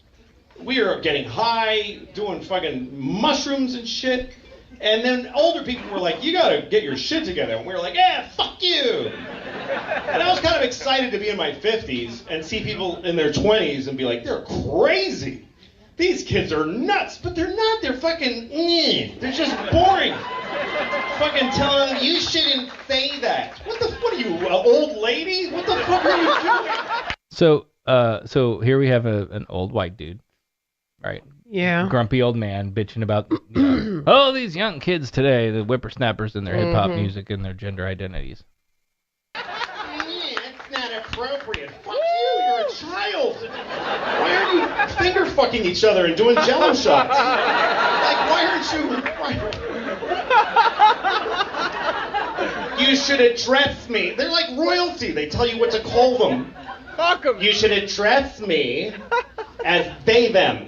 We were getting high, doing fucking mushrooms and shit, and then older people were like, you gotta get your shit together, and we were like, yeah, fuck you! And I was kind of excited to be in my 50s and see people in their 20s and be like, they're crazy! These kids are nuts, but they're not. They're fucking, they're just boring. Fucking telling them, you shouldn't say that. What are you, an old lady? What the fuck are you doing? So here we have an old white dude, right? Yeah. Grumpy old man bitching about, oh, these young kids today, the whippersnappers and their hip-hop music and their gender identities. That's not appropriate. Fuck you, you're a child. Why are you finger fucking each other and doing jello shots? Like, why aren't you... You should address me. They're like royalty. They tell you what to call them. You should address me as they, them.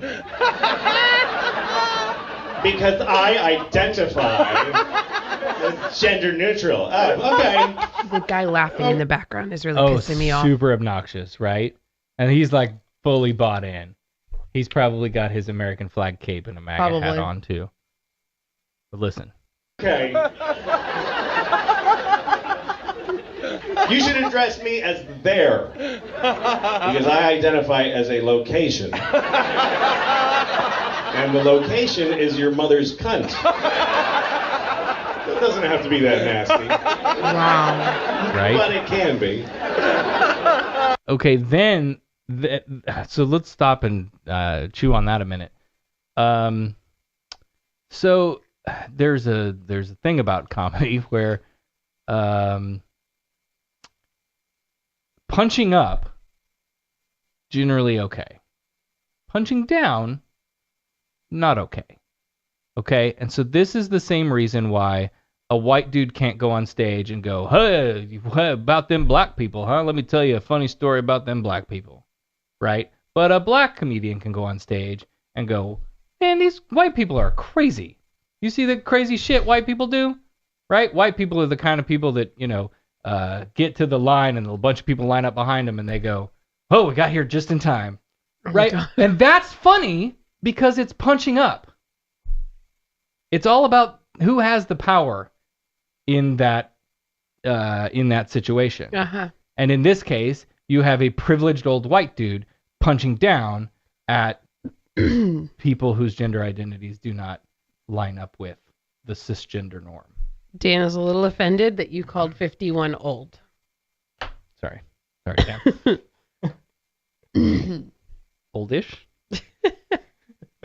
Because I identify as gender neutral. Oh, okay. The guy laughing in the background is really pissing me off. Super obnoxious, right? And he's like fully bought in. He's probably got his American flag cape and a MAGA hat on too. But listen. Okay. You should address me as there. Because I identify as a location. And the location is your mother's cunt. It doesn't have to be that nasty. Wow. Right? But it can be. Okay, then, so let's stop and chew on that a minute. So there's a thing about comedy where punching up, generally okay. Punching down, not okay. Okay? And so this is the same reason why a white dude can't go on stage and go, hey, about them black people, huh? Let me tell you a funny story about them black people. Right? But a black comedian can go on stage and go, man, these white people are crazy. You see the crazy shit white people do? Right? White people are the kind of people that, get to the line and a bunch of people line up behind them and they go, oh, we got here just in time. Right? And that's funny because it's punching up. It's all about who has the power in that situation. Uh-huh. And in this case, you have a privileged old white dude punching down at people whose gender identities do not line up with the cisgender norm. Dan is a little offended that you called 51 old. Sorry, Dan. Oldish?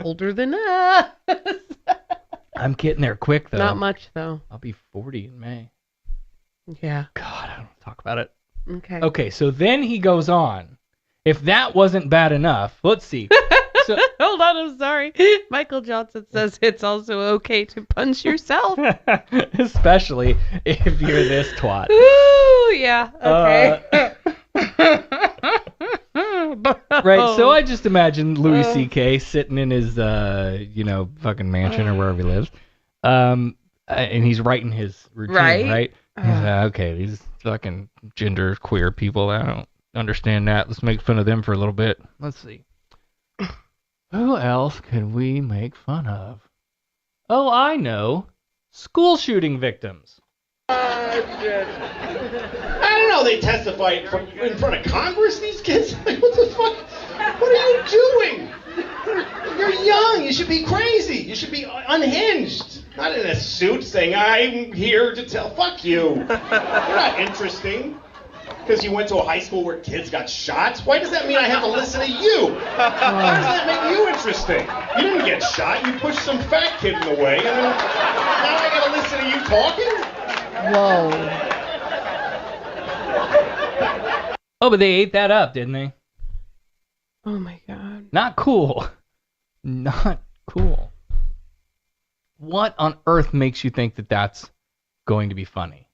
Older than us. I'm getting there quick, though. Not much, though. I'll be 40 in May. Yeah. God, I don't want to talk about it. Okay. Okay, so then he goes on. If that wasn't bad enough, let's see. So, hold on, I'm sorry. Michael Johnson says it's also okay to punch yourself. especially if you're this twat. Ooh, yeah. Okay. Right, so I just imagine Louis C.K. sitting in his, fucking mansion or wherever he lives, and he's writing his routine, right? He's like, okay, these fucking gender queer people, I don't understand that. Let's make fun of them for a little bit. Let's see. Who else could we make fun of? Oh, I know. School shooting victims. I don't know. They testify in front of Congress, these kids? Like, what the fuck? What are you doing? You're young. You should be crazy. You should be unhinged. Not in a suit saying, I'm here to tell. Fuck you. You're not interesting. Because you went to a high school where kids got shot? Why does that mean I have to listen to you? Why does that make you interesting? You didn't get shot. You pushed some fat kid in the way. And then now I got to listen to you talking? Whoa. Oh, but they ate that up, didn't they? Oh, my God. Not cool. Not cool. What on earth makes you think that that's going to be funny?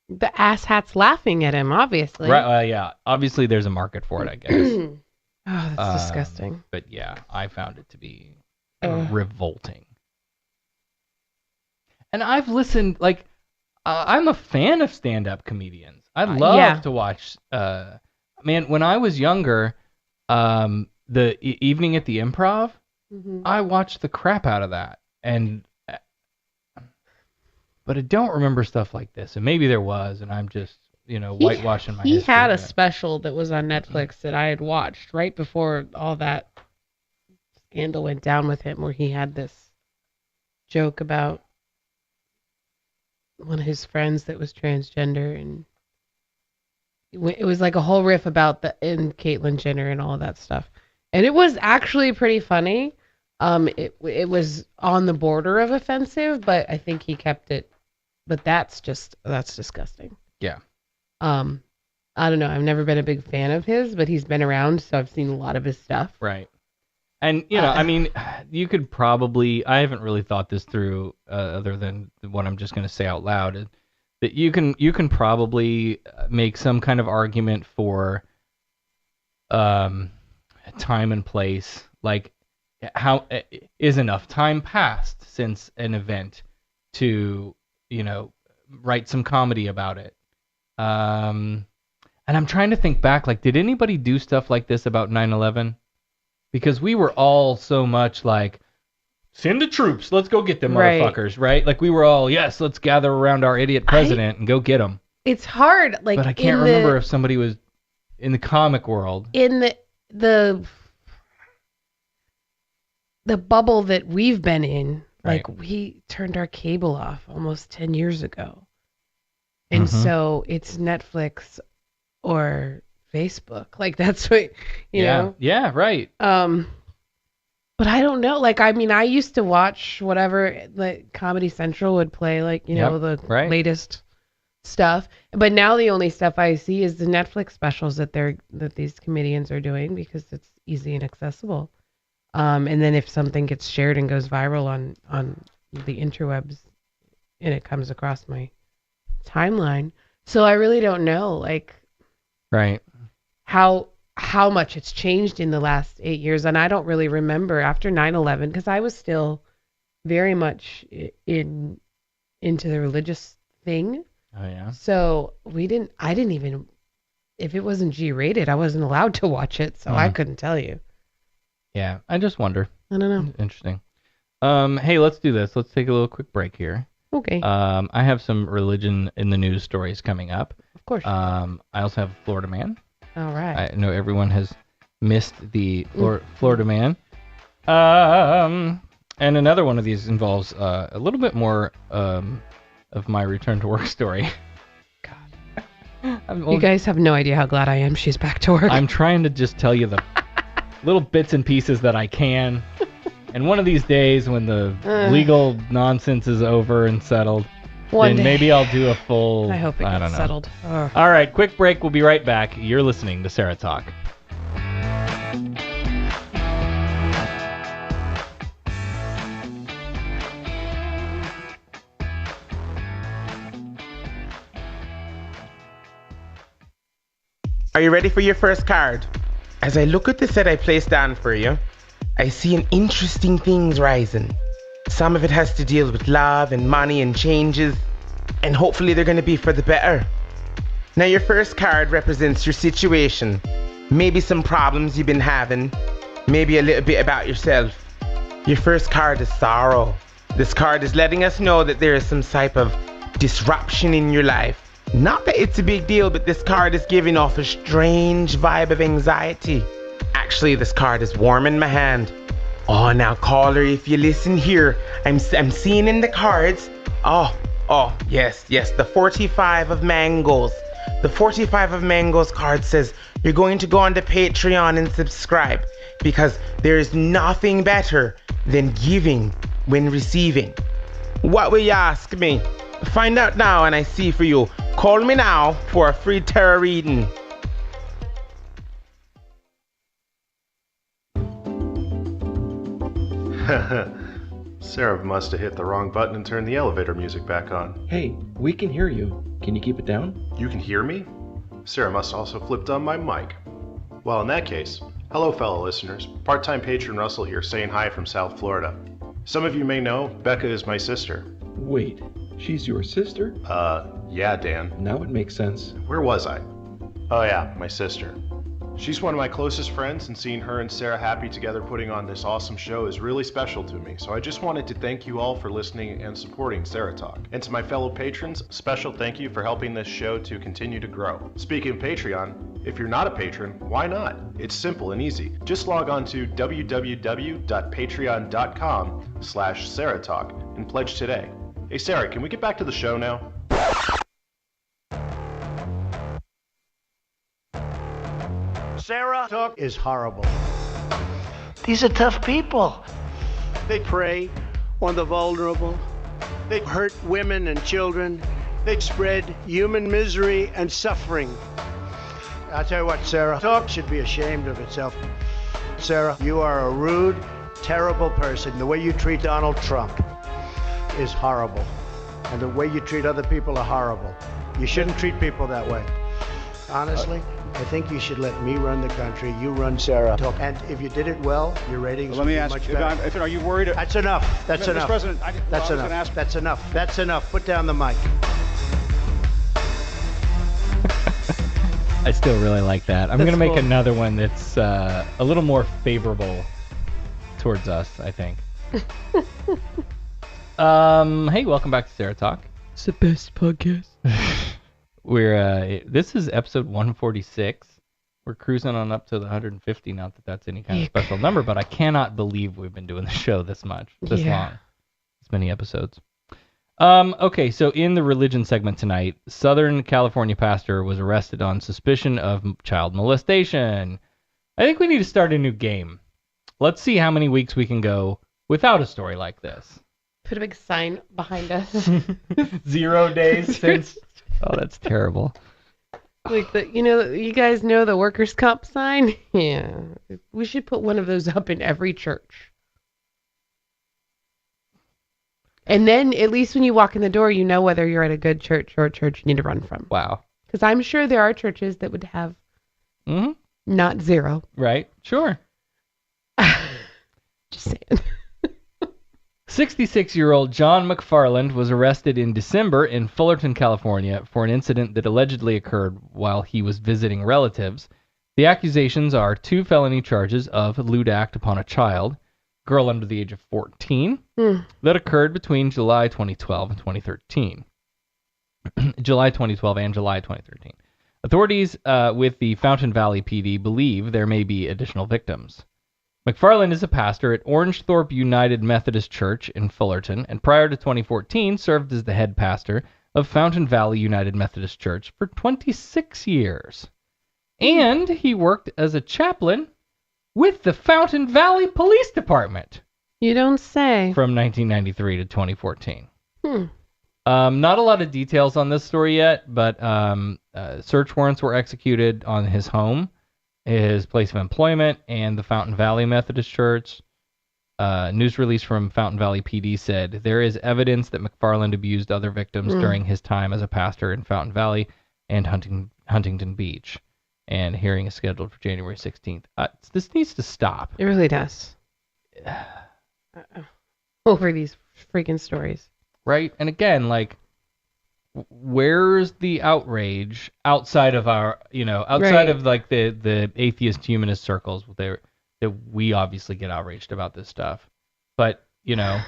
The asshat's laughing at him, obviously. Right, yeah. Obviously, there's a market for it, I guess. Oh, that's disgusting. But yeah, I found it to be revolting. And I've listened, I'm a fan of stand-up comedians. I love to watch. Man, when I was younger, the evening at the Improv, I watched the crap out of that, but I don't remember stuff like this. And maybe there was, and I'm just, whitewashing my history. He had a special that was on Netflix that I had watched right before all that scandal went down with him, where he had this joke about one of his friends that was transgender, and it was like a whole riff about Caitlyn Jenner and all of that stuff. And it was actually pretty funny. It was on the border of offensive, but I think he kept it. But that's disgusting. Yeah. I don't know. I've never been a big fan of his, but he's been around, so I've seen a lot of his stuff. Right. And, I mean, you could probably, I haven't really thought this through other than what I'm just going to say out loud, that you can probably make some kind of argument for time and place. Like, how is enough time passed since an event to, write some comedy about it? And I'm trying to think back, did anybody do stuff like this about 9/11? Because we were all so much like, send the troops, let's go get them motherfuckers, right? Like we were all, yes, let's gather around our idiot president and go get them. It's hard, but I can't remember if somebody was in the comic world. In the bubble that we've been in, we turned our cable off almost 10 years ago. And so it's Netflix or Facebook. That's what, you know. Yeah, right. But I don't know. I used to watch whatever Comedy Central would play, the latest stuff. But now the only stuff I see is the Netflix specials that these comedians are doing, because it's easy and accessible. And then if something gets shared and goes viral on the interwebs, and it comes across my timeline, so I really don't know, right, how much it's changed in the last 8 years. And I don't really remember after 9/11, because I was still very much into the religious thing. Oh yeah. So I didn't even, if it wasn't G-rated, I wasn't allowed to watch it, so I couldn't tell you. Yeah, I just wonder. I don't know. Interesting. Hey, let's do this. Let's take a little quick break here. Okay. I have some religion in the news stories coming up. Of course. I also have Florida Man. All right. I know everyone has missed the Florida Man. And another one of these involves a little bit more of my return to work story. You guys have no idea how glad I am she's back to work. I'm trying to just tell you the little bits and pieces that I can. And one of these days when the legal nonsense is over and settled, then maybe I'll do a full... I hope it gets settled. All right, quick break. We'll be right back. You're listening to SarahTalk. Are you ready for your first card? As I look at the set I placed down for you, I see an interesting things rising. Some of it has to deal with love and money and changes, and hopefully they're going to be for the better. Now your first card represents your situation, maybe some problems you've been having, maybe a little bit about yourself. Your first card is sorrow. This card is letting us know that there is some type of disruption in your life. Not that it's a big deal, but this card is giving off a strange vibe of anxiety. Actually, this card is warm in my hand. Oh, now caller, if you listen here, I'm seeing in the cards. Oh, yes, the 45 of mangoes. The 45 of mangoes card says you're going to go onto Patreon and subscribe because there is nothing better than giving when receiving. What will you ask me? Find out now and I see for you. Call me now for a free tarot reading. Sarah must have hit the wrong button and turned the elevator music back on. Hey, we can hear you. Can you keep it down? You can hear me? Sarah must have also flipped on my mic. Well, in that case, hello fellow listeners. Part-time patron Russell here saying hi from South Florida. Some of you may know, Becca is my sister. Wait, she's your sister? Yeah, Dan. Now it makes sense. Where was I? Oh yeah, my sister. She's one of my closest friends, and seeing her and Sarah happy together putting on this awesome show is really special to me. So I just wanted to thank you all for listening and supporting SarahTalk. And to my fellow patrons, special thank you for helping this show to continue to grow. Speaking of Patreon, if you're not a patron, why not? It's simple and easy. Just log on to www.patreon.com/SarahTalk and pledge today. Hey Sarah, can we get back to the show now? SarahTalk is horrible. These are tough people. They prey on the vulnerable. They hurt women and children. They spread human misery and suffering. I'll tell you what, SarahTalk should be ashamed of itself. Sarah, you are a rude, terrible person. The way you treat Donald Trump is horrible. And the way you treat other people are horrible. You shouldn't treat people that way. Honestly, I think you should let me run the country. You run SarahTalk. And if you did it well, your ratings would be much better. Are you worried? That's enough. That's enough. Mr. President, That's enough. That's enough. That's enough. Put down the mic. I still really like that. I'm going to make another one that's a little more favorable towards us, I think. Hey, welcome back to SarahTalk. It's the best podcast. This is episode 146. We're cruising on up to the 150. Not that that's any kind of special number, but I cannot believe we've been doing the show this long, this many episodes. Okay, so in the religion segment tonight, Southern California pastor was arrested on suspicion of child molestation. I think we need to start a new game. Let's see how many weeks we can go without a story like this. Put a big sign behind us. 0 days since. Oh, that's terrible. Like you guys know the workers' comp sign? Yeah. We should put one of those up in every church. And then at least when you walk in the door, you know whether you're at a good church or a church you need to run from. Wow. Because I'm sure there are churches that would have not 0. Right. Sure. Just saying. 66-year-old John McFarland was arrested in December in Fullerton, California, for an incident that allegedly occurred while he was visiting relatives. The accusations are 2 felony charges of lewd act upon a child, girl under the age of 14, that occurred between July 2012 and 2013. July 2012 and July 2013. Authorities with the Fountain Valley PD believe there may be additional victims. McFarland is a pastor at Orangethorpe United Methodist Church in Fullerton, and prior to 2014 served as the head pastor of Fountain Valley United Methodist Church for 26 years. And he worked as a chaplain with the Fountain Valley Police Department. You don't say. From 1993 to 2014. Not a lot of details on this story yet, but search warrants were executed on his home, his place of employment, and the Fountain Valley Methodist Church. News release from Fountain Valley PD said, there is evidence that McFarland abused other victims during his time as a pastor in Fountain Valley and Huntington Beach. And hearing is scheduled for January 16th. This needs to stop. It really does. Over these freaking stories. Right? And again, like, where's the outrage outside of our, outside of like the atheist humanist circles that we obviously get outraged about this stuff. But, it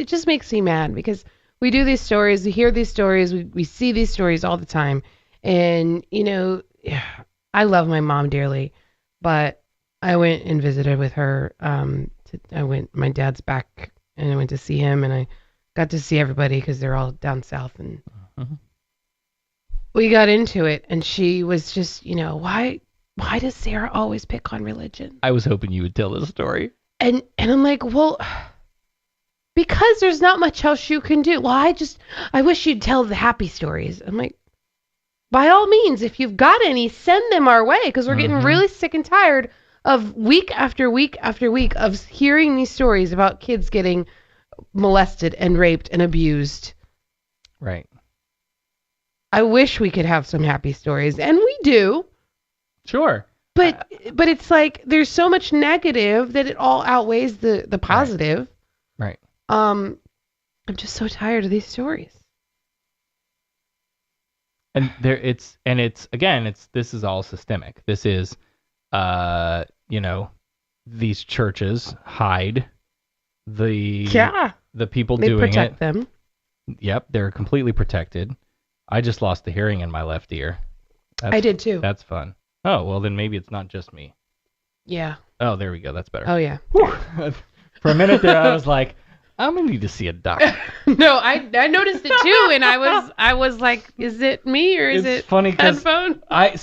just makes me mad because we do these stories, we hear these stories, we see these stories all the time. And, I love my mom dearly, but I went and visited with her. My dad's back, and I went to see him, and I got to see everybody because they're all down south. And we got into it, and she was just, why does Sarah always pick on religion? I was hoping you would tell this story. And I'm like, well, because there's not much else you can do. Well, I wish you'd tell the happy stories. I'm like, by all means, if you've got any, send them our way, because we're getting really sick and tired of week after week after week of hearing these stories about kids getting molested and raped and abused. Right. I wish we could have some happy stories, and we do. Sure. But it's like there's so much negative that it all outweighs the positive. Right. I'm just so tired of these stories. And this is all systemic. This is these churches hide the people they doing it. They protect them. Yep, they're completely protected. I just lost the hearing in my left ear. I did too. That's fun. Oh, well then maybe it's not just me. Yeah. Oh, there we go. That's better. Oh yeah. For a minute there, I was like, I'm gonna need to see a doctor. No, I noticed it too, and I was like, is it me or is it funny headphone? I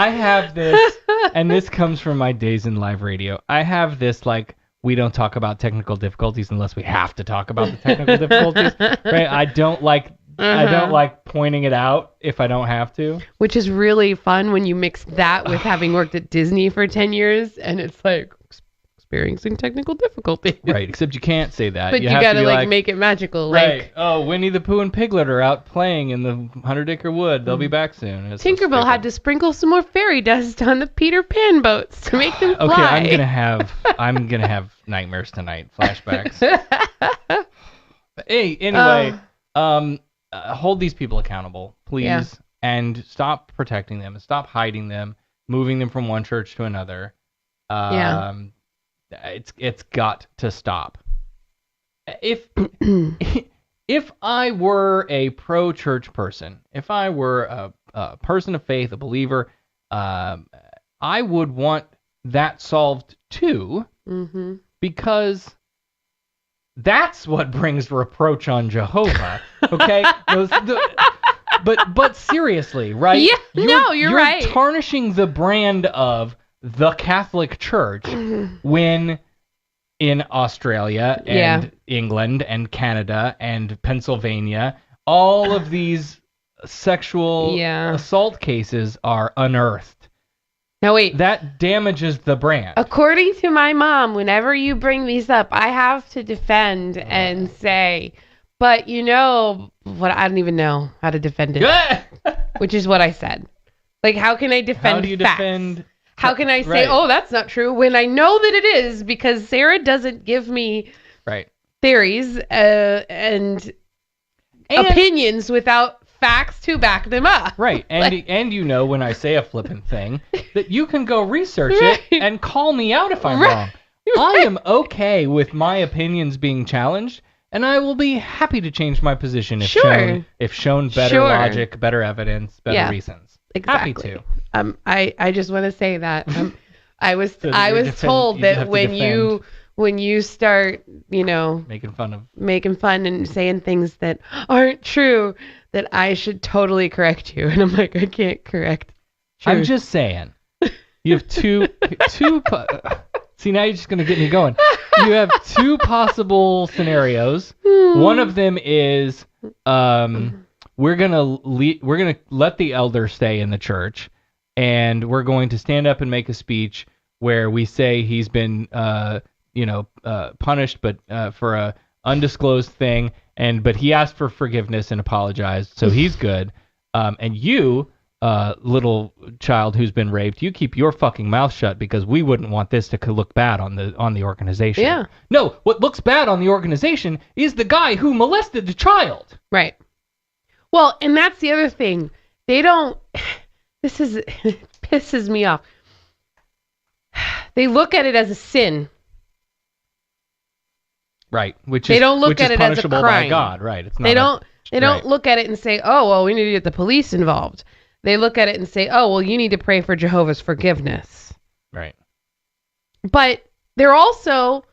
have this, and this comes from my days in live radio. I have this like, we don't talk about technical difficulties unless we have to talk about the technical difficulties. Right? I don't like pointing it out if I don't have to. Which is really fun when you mix that with having worked at Disney for 10 years, and it's like experiencing technical difficulties. Right, except you can't say that. But you gotta like make it magical. Right. Like, oh, Winnie the Pooh and Piglet are out playing in the 100-acre wood. They'll be back soon. It's Tinkerbell had to sprinkle some more fairy dust on the Peter Pan boats to make them fly. Okay, I'm gonna have nightmares tonight. Flashbacks. Hey, anyway, hold these people accountable, please, and stop protecting them, and stop hiding them, moving them from one church to another. It's got to stop. If I were a pro-church person, if I were a person of faith, a believer, I would want that solved too, because that's what brings reproach on Jehovah. Okay, but seriously, right? Yeah, you're right. You're tarnishing the brand of the Catholic Church when in Australia and England and Canada and Pennsylvania, all of these sexual assault cases are unearthed. Now wait. That damages the brand. According to my mom, whenever you bring these up, I have to defend and say, but what, I don't even know how to defend it. Which is what I said. Like, how can I defend How do you facts? defend... How can I say, oh, that's not true, when I know that it is, because Sarah doesn't give me theories and opinions without facts to back them up. Right, and when I say a flippant thing, that you can go research it and call me out if I'm wrong. I am okay with my opinions being challenged, and I will be happy to change my position if shown better logic, better evidence, better reasons. Exactly. Happy to. I just want to say that I was So told you have that to when you start, making fun and saying things that aren't true, that I should totally correct you. And I'm like, I can't correct. I'm truth. just saying. You have two. See, now you're just gonna get me going. You have two possible scenarios. One of them is we're gonna let the elder stay in the church, and we're going to stand up and make a speech where we say he's been punished, but for a undisclosed thing, but he asked for forgiveness and apologized, so he's good. And you, little child who's been raped, you keep your fucking mouth shut because we wouldn't want this to look bad on the organization. Yeah. No, what looks bad on the organization is the guy who molested the child. Right. Well, and that's the other thing. They don't. This pisses me off. They look at it as a sin. Right. They don't look at it as a crime. By God. Right. It's not. They don't look at it and say, "Oh, well, we need to get the police involved." They look at it and say, "Oh, well, you need to pray for Jehovah's forgiveness." Right. But they're also,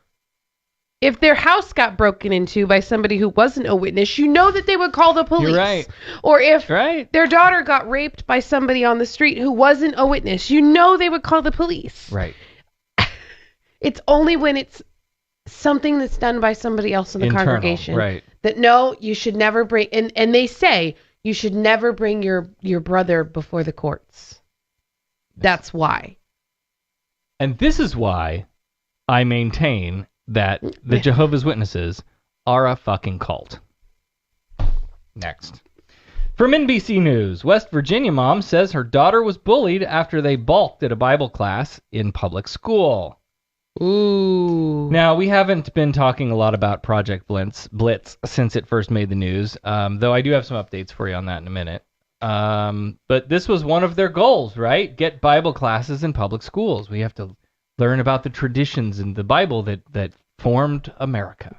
if their house got broken into by somebody who wasn't a witness, that they would call the police. You're right. Or if their daughter got raped by somebody on the street who wasn't a witness, they would call the police. Right. It's only when it's something that's done by somebody else in the congregation. Right. That no, you should never bring, and they say you should never bring your brother before the courts. That's why. And this is why I maintain that the Jehovah's Witnesses are a fucking cult. Next. From NBC News, West Virginia mom says her daughter was bullied after they balked at a Bible class in public school. Ooh. Now, we haven't been talking a lot about Project Blitz since it first made the news, though I do have some updates for you on that in a minute. But this was one of their goals, right? Get Bible classes in public schools. We have to learn about the traditions in the Bible that formed America.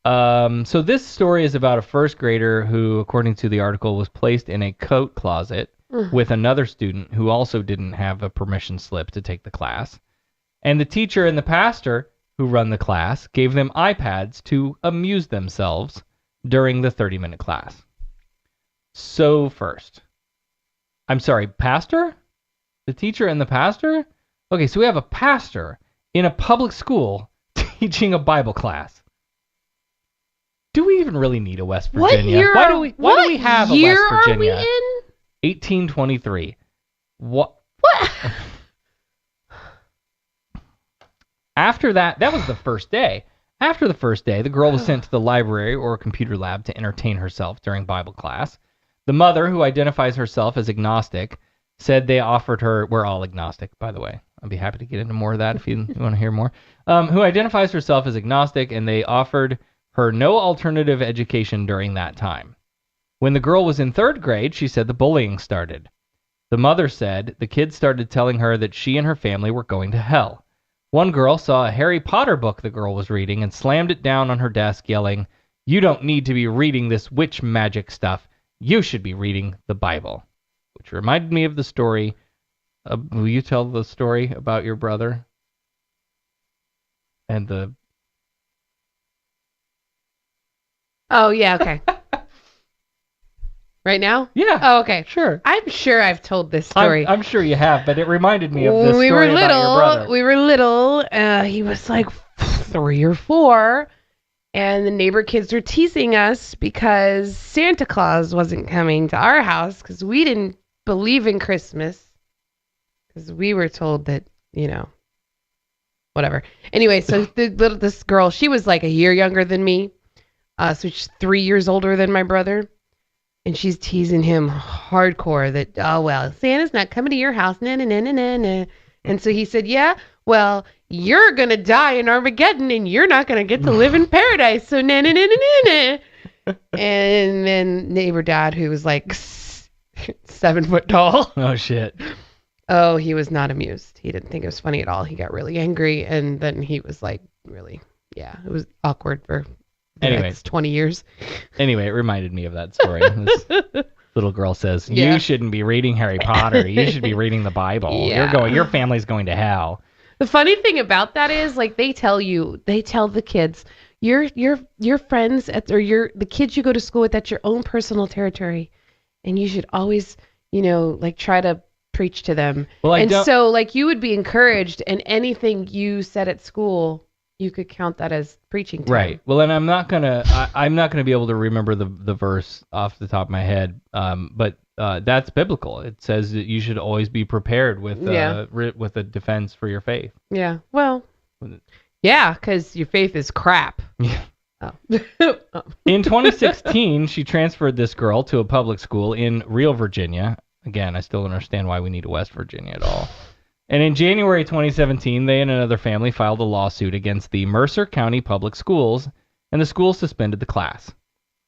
So this story is about a first grader who, according to the article, was placed in a coat closet with another student who also didn't have a permission slip to take the class. And the teacher and the pastor who run the class gave them iPads to amuse themselves during the 30-minute class. So first, I'm sorry, pastor? The teacher and the pastor? Okay, so we have a pastor in a public school teaching a Bible class. Do we even really need a West Virginia? What year? Why do we have a West Virginia? Are we in? 1823. What? After that was the first day. After the first day, the girl was sent to the library or a computer lab to entertain herself during Bible class. The mother, who identifies herself as agnostic, said they offered her... We're all agnostic, by the way. I'd be happy to get into more of that if you want to hear more. Who identifies herself as agnostic, and they offered her no alternative education during that time. When the girl was in 3rd grade, she said the bullying started. The mother said the kids started telling her that she and her family were going to hell. One girl saw a Harry Potter book the girl was reading and slammed it down on her desk, yelling, "You don't need to be reading this witch magic stuff. You should be reading the Bible." Which reminded me of the story. Will you tell the story about your brother? And the... Oh, yeah, okay. Right now? Yeah. Oh, okay. Sure. I'm sure I've told this story. I'm sure you have, but it reminded me of this When we story were about your brother. We were little. He was like 3 or 4, and the neighbor kids were teasing us because Santa Claus wasn't coming to our house because we didn't believe in Christmas because we were told that, whatever. Anyway, so this girl, she was like a year younger than me, so she's 3 years older than my brother. And she's teasing him hardcore that, oh, well, Santa's not coming to your house. Nah, nah, nah, nah, nah, nah. And so he said, yeah, well, you're going to die in Armageddon and you're not going to get to live in paradise. So nah, nah, nah, nah, nah, nah. And then neighbor dad, who was like 7 foot tall. Oh, shit. Oh, he was not amused. He didn't think it was funny at all. He got really angry. And then he was like, really, yeah, it was awkward for... Anyways, 20 years. Anyway, it reminded me of that story. Little girl says, Yeah. "You shouldn't be reading Harry Potter. You should be reading the Bible. Yeah. Your family's going to hell." The funny thing about that is, like, they tell the kids, your friends the kids you go to school with, that's your own personal territory, and you should always, like, try to preach to them. Well, so, like, you would be encouraged, and anything you said at school, you could count that as preaching time. Right. Well, and I'm not gonna be able to remember the verse off the top of my head. But that's biblical. It says that you should always be prepared with with a defense for your faith. Yeah. Well. Yeah, because your faith is crap. Yeah. Oh. In 2016, she transferred this girl to a public school in Real, Virginia. Again, I still don't understand why we need a West Virginia at all. And in January 2017, they and another family filed a lawsuit against the Mercer County Public Schools, and the school suspended the class.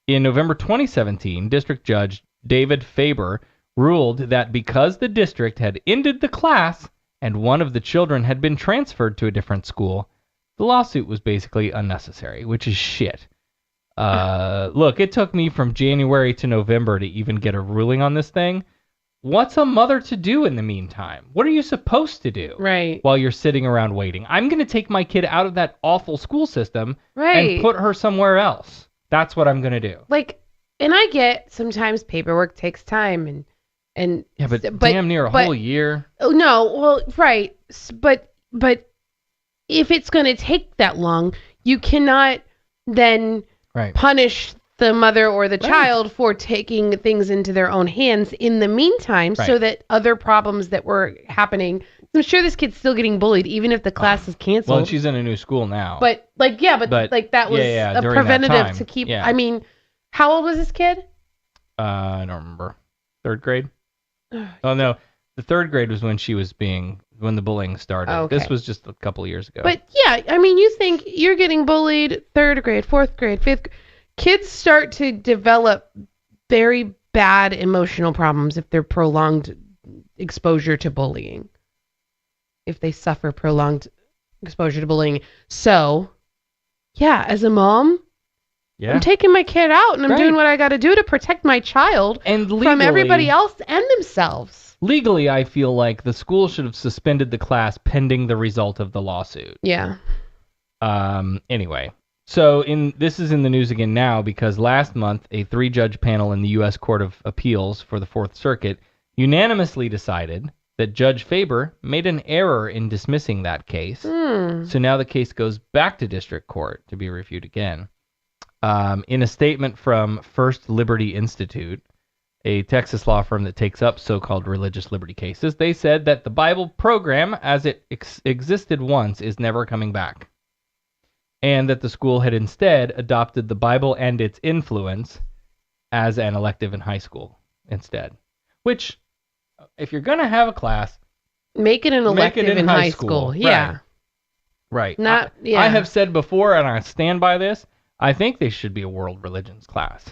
In November 2017, District Judge David Faber ruled that because the district had ended the class and one of the children had been transferred to a different school, the lawsuit was basically unnecessary, which is shit. Look, it took me from January to November to even get a ruling on this thing. What's a mother to do in the meantime? What are you supposed to do while you're sitting around waiting? I'm going to take my kid out of that awful school system and put her somewhere else. That's what I'm going to do. Like, and I get sometimes paperwork takes time and yeah, but damn near a whole year. Oh no, well, right, but if it's going to take that long, you cannot then punish the mother or the child for taking things into their own hands in the meantime, so that other problems that were happening. I'm sure this kid's still getting bullied, even if the class is canceled. Well, she's in a new school now. But that was a preventative to keep. Yeah. I mean, how old was this kid? I don't remember. 3rd grade? Oh no, the 3rd grade was when the bullying started. Okay. This was just a couple of years ago. But yeah, I mean, you think you're getting bullied 3rd grade, 4th grade, 5th grade. Kids start to develop very bad emotional problems if they're prolonged exposure to bullying. If they suffer prolonged exposure to bullying. So, yeah, as a mom, I'm taking my kid out and I'm doing what I got to do to protect my child from everybody else and themselves. Legally, I feel like the school should have suspended the class pending the result of the lawsuit. Yeah. Anyway. So this is in the news again now because last month a 3-judge panel in the U.S. Court of Appeals for the 4th Circuit unanimously decided that Judge Faber made an error in dismissing that case. So now the case goes back to district court to be reviewed again. In a statement from First Liberty Institute, a Texas law firm that takes up so-called religious liberty cases, they said that the Bible program as it existed once is never coming back. And that the school had instead adopted the Bible and its influence as an elective in high school instead. Which, if you're going to have a class, make it an elective in high school. Yeah. Right. I have said before, and I stand by this, I think they should be a world religions class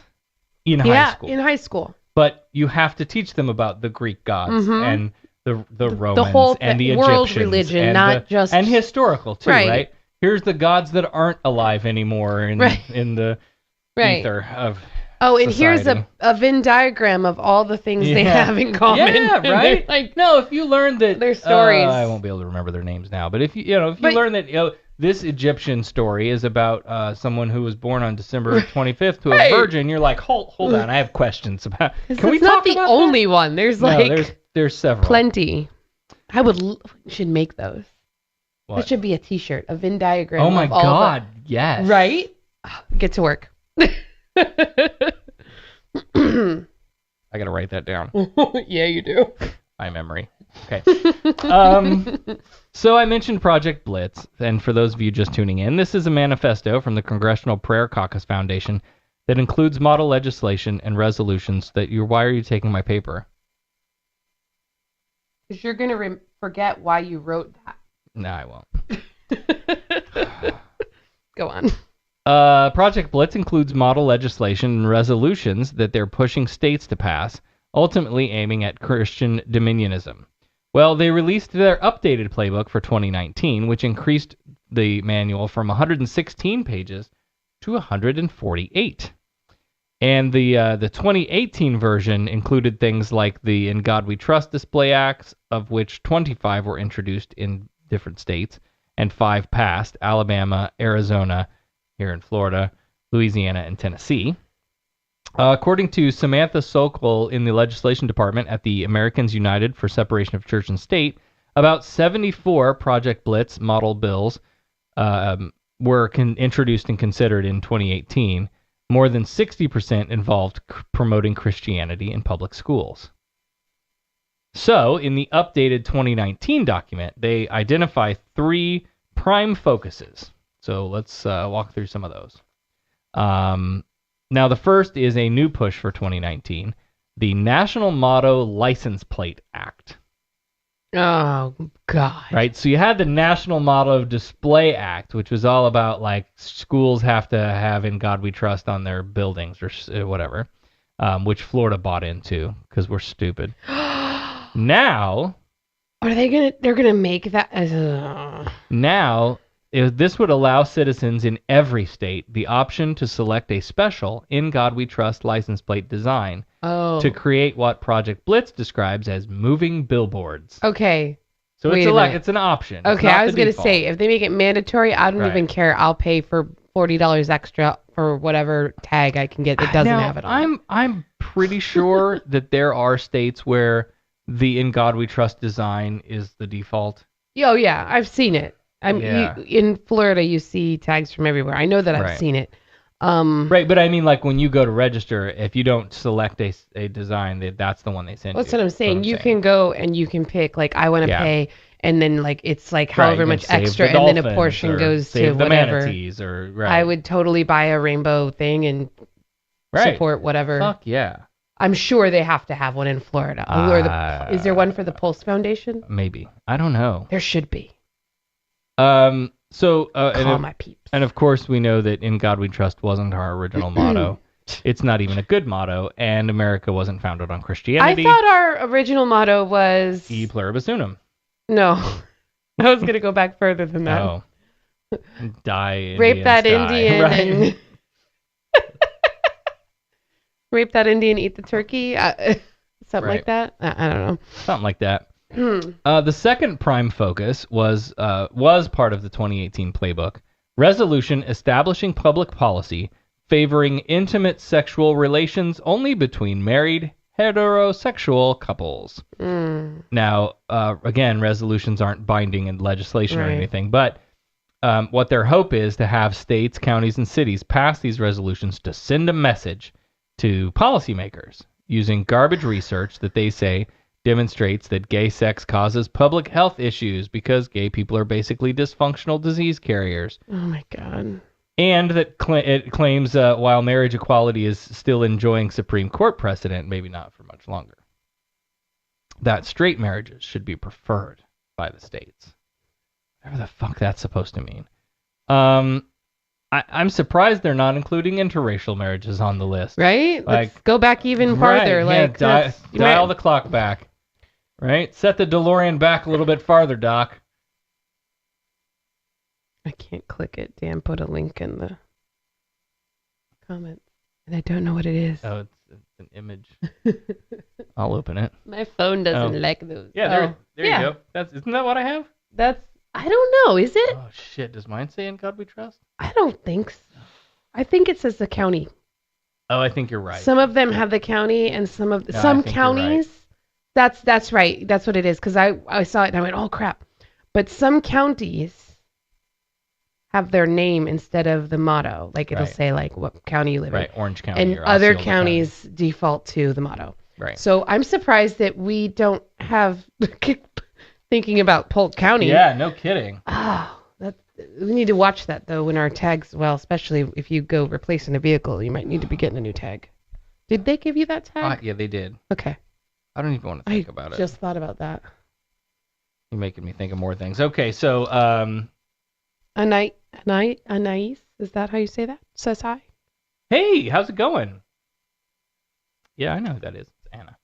in high school. Yeah, in high school. But you have to teach them about the Greek gods and the Romans the whole and the world Egyptians. Religion, and not just... And historical, too, right? Here's the gods that aren't alive anymore in the ether of and society. Here's a Venn diagram of all the things they have in common. Yeah, right? Like, no, if you learn that... Their stories. I won't be able to remember their names now, but if you learn that this Egyptian story is about someone who was born on December 25th to a virgin, you're like, hold on, I have questions about... Can we talk about that? It's not the only one. There's there's several. Plenty. Should make those. What? That should be a T-shirt, a Venn diagram. Oh my God, yes. Right? Get to work. I gotta write that down. Yeah, you do. My memory. Okay. So I mentioned Project Blitz, and for those of you just tuning in, this is a manifesto from the Congressional Prayer Caucus Foundation that includes model legislation and resolutions that why are you taking my paper? Because you're going to forget why you wrote that. No, I won't. Go on. Project Blitz includes model legislation and resolutions that they're pushing states to pass, ultimately aiming at Christian dominionism. Well, they released their updated playbook for 2019, which increased the manual from 116 pages to 148. And the 2018 version included things like the In God We Trust display acts, of which 25 were introduced in different states, and 5 passed: Alabama, Arizona, here in Florida, Louisiana, and Tennessee. According to Samantha Sokol in the legislation department at the Americans United for Separation of Church and State, about 74 Project Blitz model bills were introduced and considered in 2018. More than 60% involved promoting Christianity in public schools. So, in the updated 2019 document, they identify 3 prime focuses. So let's walk through some of those. Now, the first is a new push for 2019, the National Motto License Plate Act. Oh, God. Right? So you had the National Motto Display Act, which was all about, like, schools have to have In God We Trust on their buildings or whatever, which Florida bought into because we're stupid. Now... They're going to make that... Now... This would allow citizens in every state the option to select a special In God We Trust license plate design to create what Project Blitz describes as moving billboards. Okay. So it's an option. Okay, I was going to say, if they make it mandatory, I don't even care. I'll pay for $40 extra for whatever tag I can get that doesn't have it on. I'm pretty sure that there are states where the In God We Trust design is the default. Oh, yeah, I've seen it. In Florida, you see tags from everywhere. I know that I've seen it. Right, but I mean, like, when you go to register, if you don't select a design, that's the one they send you. That's what I'm saying. You can go and you can pick, like, I want to pay, and then, like, it's, like, however much extra, and then a portion goes to whatever. Manatees I would totally buy a rainbow thing and support whatever. Fuck yeah. I'm sure they have to have one in Florida. Is there one for the Pulse Foundation? Maybe. I don't know. There should be. Call my peeps. And of course, we know that In God We Trust wasn't our original motto. It's not even a good motto, and America wasn't founded on Christianity. I thought our original motto was E Pluribus Unum. No, I was gonna go back further than that. Oh, die. Rape that Indian. Right. And rape that Indian, eat the turkey. Something like that. I don't know. Something like that. The second prime focus was part of the 2018 playbook, resolution establishing public policy favoring intimate sexual relations only between married heterosexual couples. Now, again, resolutions aren't binding in legislation or anything, but what their hope is to have states, counties, and cities pass these resolutions to send a message to policymakers using garbage research that they say demonstrates that gay sex causes public health issues because gay people are basically dysfunctional disease carriers. Oh my God. And that it claims while marriage equality is still enjoying Supreme Court precedent, maybe not for much longer, that straight marriages should be preferred by the states. Whatever the fuck that's supposed to mean. I'm surprised they're not including interracial marriages on the list. Right? Let's go back even farther. Dial the clock back. Right? Set the DeLorean back a little bit farther, Doc. I can't click it. Dan put a link in the comments, and I don't know what it is. Oh, it's an image. I'll open it. My phone doesn't like those. Yeah, there you go. Isn't that what I have? I don't know. Is it? Oh, shit. Does mine say In God We Trust? I don't think so. I think it says the county. Oh, I think you're right. Some of them have the county, and some counties. That's right. That's what it is. Because I saw it and I went, oh crap. But some counties have their name instead of the motto. Like it'll say like what county you live in. Right. Orange County. And other counties default to the motto. Right. So I'm surprised that we don't have thinking about Polk County. Yeah. No kidding. We need to watch that though when our tags. Well, especially if you go replacing a vehicle, you might need to be getting a new tag. Did they give you that tag? Yeah, they did. Okay. I don't even want to think about it. I just thought about that. You're making me think of more things. Okay, so Anais, is that how you say that? Says hi. Hey, how's it going? Yeah, I know who that is. It's Anna.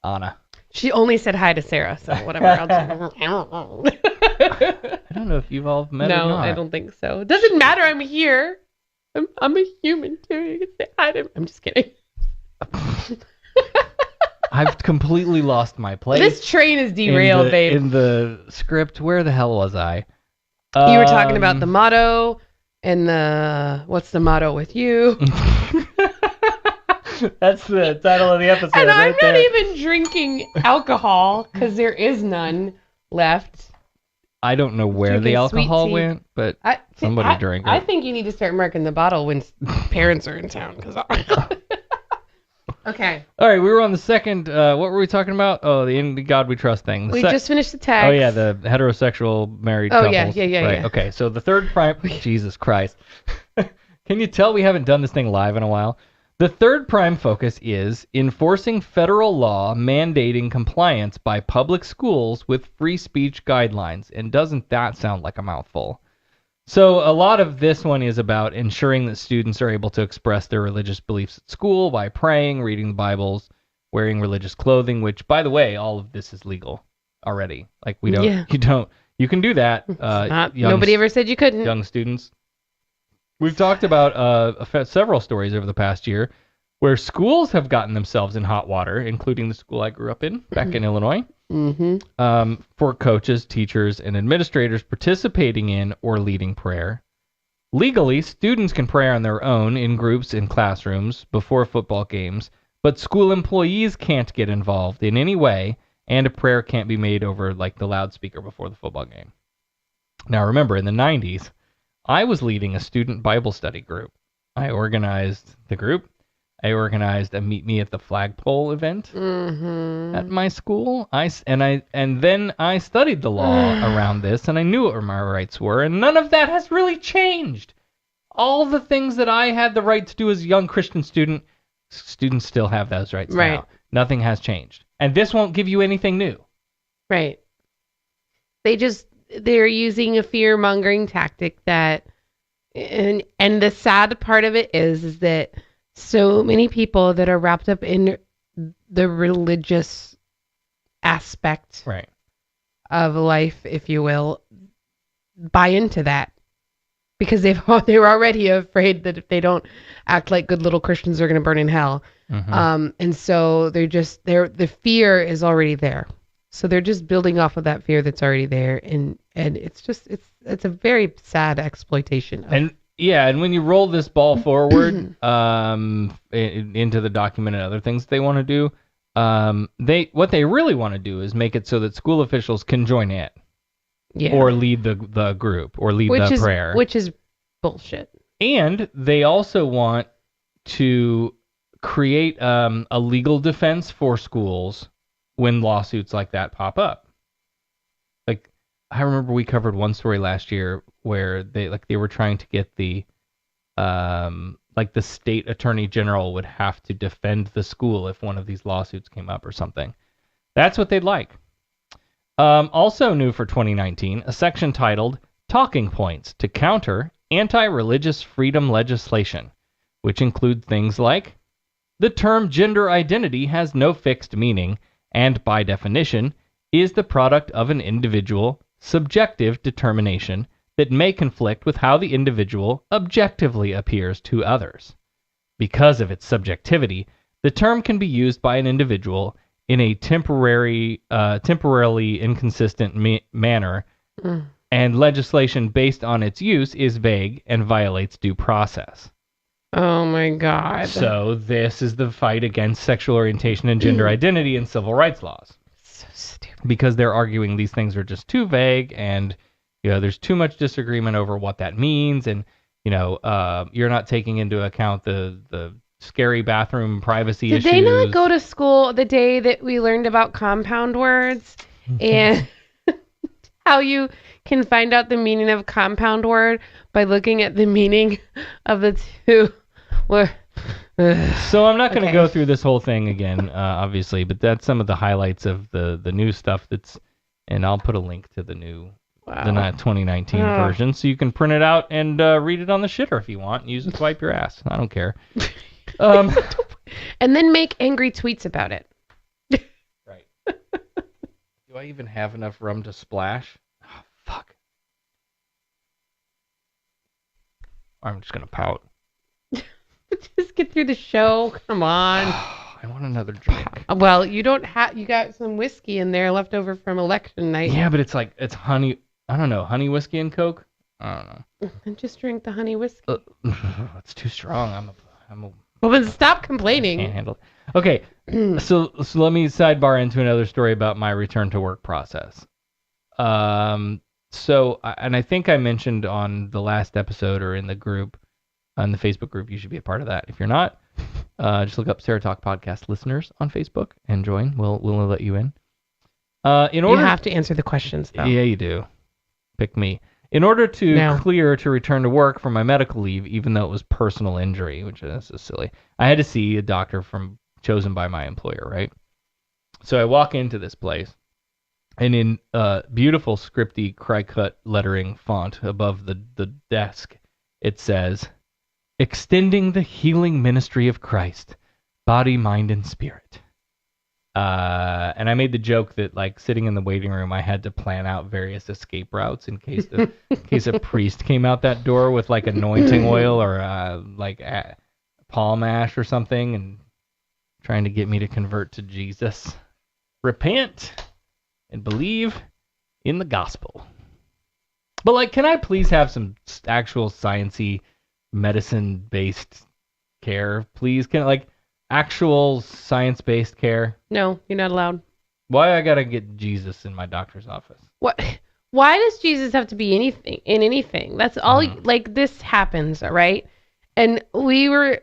Anna. She only said hi to Sarah, so whatever. I don't know if you've all met or not. No, I don't think so. It doesn't matter. I'm here. I'm a human too. You can say hi to me. I'm just kidding. I've completely lost my place. This train is derailed, babe. In the script, where the hell was I? You were talking about the motto and what's the motto with you? That's the title of the episode. And I'm right not there. even drinking alcohol because there is none left. I don't know where the alcohol went, but somebody drank it. I think you need to start marking the bottle when parents are in town. Okay. All right, we were on the second. What were we talking about? Oh, the In God We Trust thing. We just finished the text. Oh yeah, the heterosexual married couples. Yeah. Right. Yeah. Okay, so the third prime. Jesus Christ. Can you tell we haven't done this thing live in a while? The third prime focus is enforcing federal law mandating compliance by public schools with free speech guidelines. And doesn't that sound like a mouthful? So a lot of this one is about ensuring that students are able to express their religious beliefs at school by praying, reading the Bibles, wearing religious clothing, which, by the way, all of this is legal already. Like, you can do that. Nobody ever said you couldn't. Young students. We've talked about several stories over the past year where schools have gotten themselves in hot water, including the school I grew up in back in Illinois, for coaches, teachers, and administrators participating in or leading prayer. Legally, students can pray on their own in groups in classrooms before football games, but school employees can't get involved in any way, and a prayer can't be made over like the loudspeaker before the football game. Now remember, in the 90s, I was leading a student Bible study group. I organized the group. I organized a Meet Me at the Flagpole event at my school. And then I studied the law around this, and I knew what my rights were, and none of that has really changed. All the things that I had the right to do as a young Christian student, students still have those rights now. Nothing has changed. And this won't give you anything new. Right. They're using a fear-mongering tactic that, and the sad part of it is that so many people that are wrapped up in the religious aspect of life, if you will, buy into that because they're already afraid that if they don't act like good little Christians, they're going to burn in hell. And so the fear is already there. So they're just building off of that fear that's already there, and it's a very sad exploitation. And when you roll this ball forward into the document and other things they want to do, what they really want to do is make it so that school officials can join in, or lead the group, or lead the prayer, which is bullshit. And they also want to create a legal defense for schools when lawsuits like that pop up. Like, I remember we covered one story last year where they were trying to get the state attorney general would have to defend the school if one of these lawsuits came up or something. That's what they'd like. Also new for 2019, a section titled Talking Points to Counter Anti-Religious Freedom Legislation, which include things like the term gender identity has no fixed meaning and, by definition, is the product of an individual subjective determination that may conflict with how the individual objectively appears to others. Because of its subjectivity, the term can be used by an individual in a temporarily inconsistent manner, and legislation based on its use is vague and violates due process. Oh my God. So this is the fight against sexual orientation and gender identity in civil rights laws. So stupid. Because they're arguing these things are just too vague, and there's too much disagreement over what that means, and you're not taking into account the scary bathroom privacy issues. Did they not go to school the day that we learned about compound words and how you can find out the meaning of compound word by looking at the meaning of the two? So I'm not going to go through this whole thing again, obviously, but that's some of the highlights of the new stuff and I'll put a link to the new, the 2019 version, so you can print it out and read it on the shitter if you want. Use it to wipe your ass. I don't care. And then make angry tweets about it. Right. Do I even have enough rum to splash? Oh, fuck. I'm just going to pout. get through the show. Come on. I want another drink. Well, you don't have. You got some whiskey in there left over from election night. Yeah, but it's honey. I don't know, honey whiskey and Coke. I don't know. And just drink the honey whiskey. It's too strong. Well, then stop complaining. Can't handle it. Okay, so let me sidebar into another story about my return to work process. So, and I think I mentioned on the last episode or in the group, on the Facebook group, you should be a part of that. If you're not, just look up SarahTalk podcast listeners on Facebook and join. We'll let you in. You have to answer the questions, though. Yeah, you do. Pick me. In order to clear to return to work from my medical leave, even though it was personal injury, which is so silly, I had to see a doctor chosen by my employer, right? So I walk into this place, and in beautiful scripty cry-cut lettering font above the desk, it says, "Extending the healing ministry of Christ, body, mind, and spirit." And I made the joke that, like, sitting in the waiting room, I had to plan out various escape routes in case a priest came out that door with, like, anointing oil or palm ash or something, and trying to get me to convert to Jesus. Repent and believe in the gospel. But, like, can I please have some actual sciencey, medicine-based care, please? Can I, like, actual science-based care? No, you're not allowed. Why I gotta get Jesus in my doctor's office? What? Why does Jesus have to be anything? That's all. Like, this happens, all right? And we were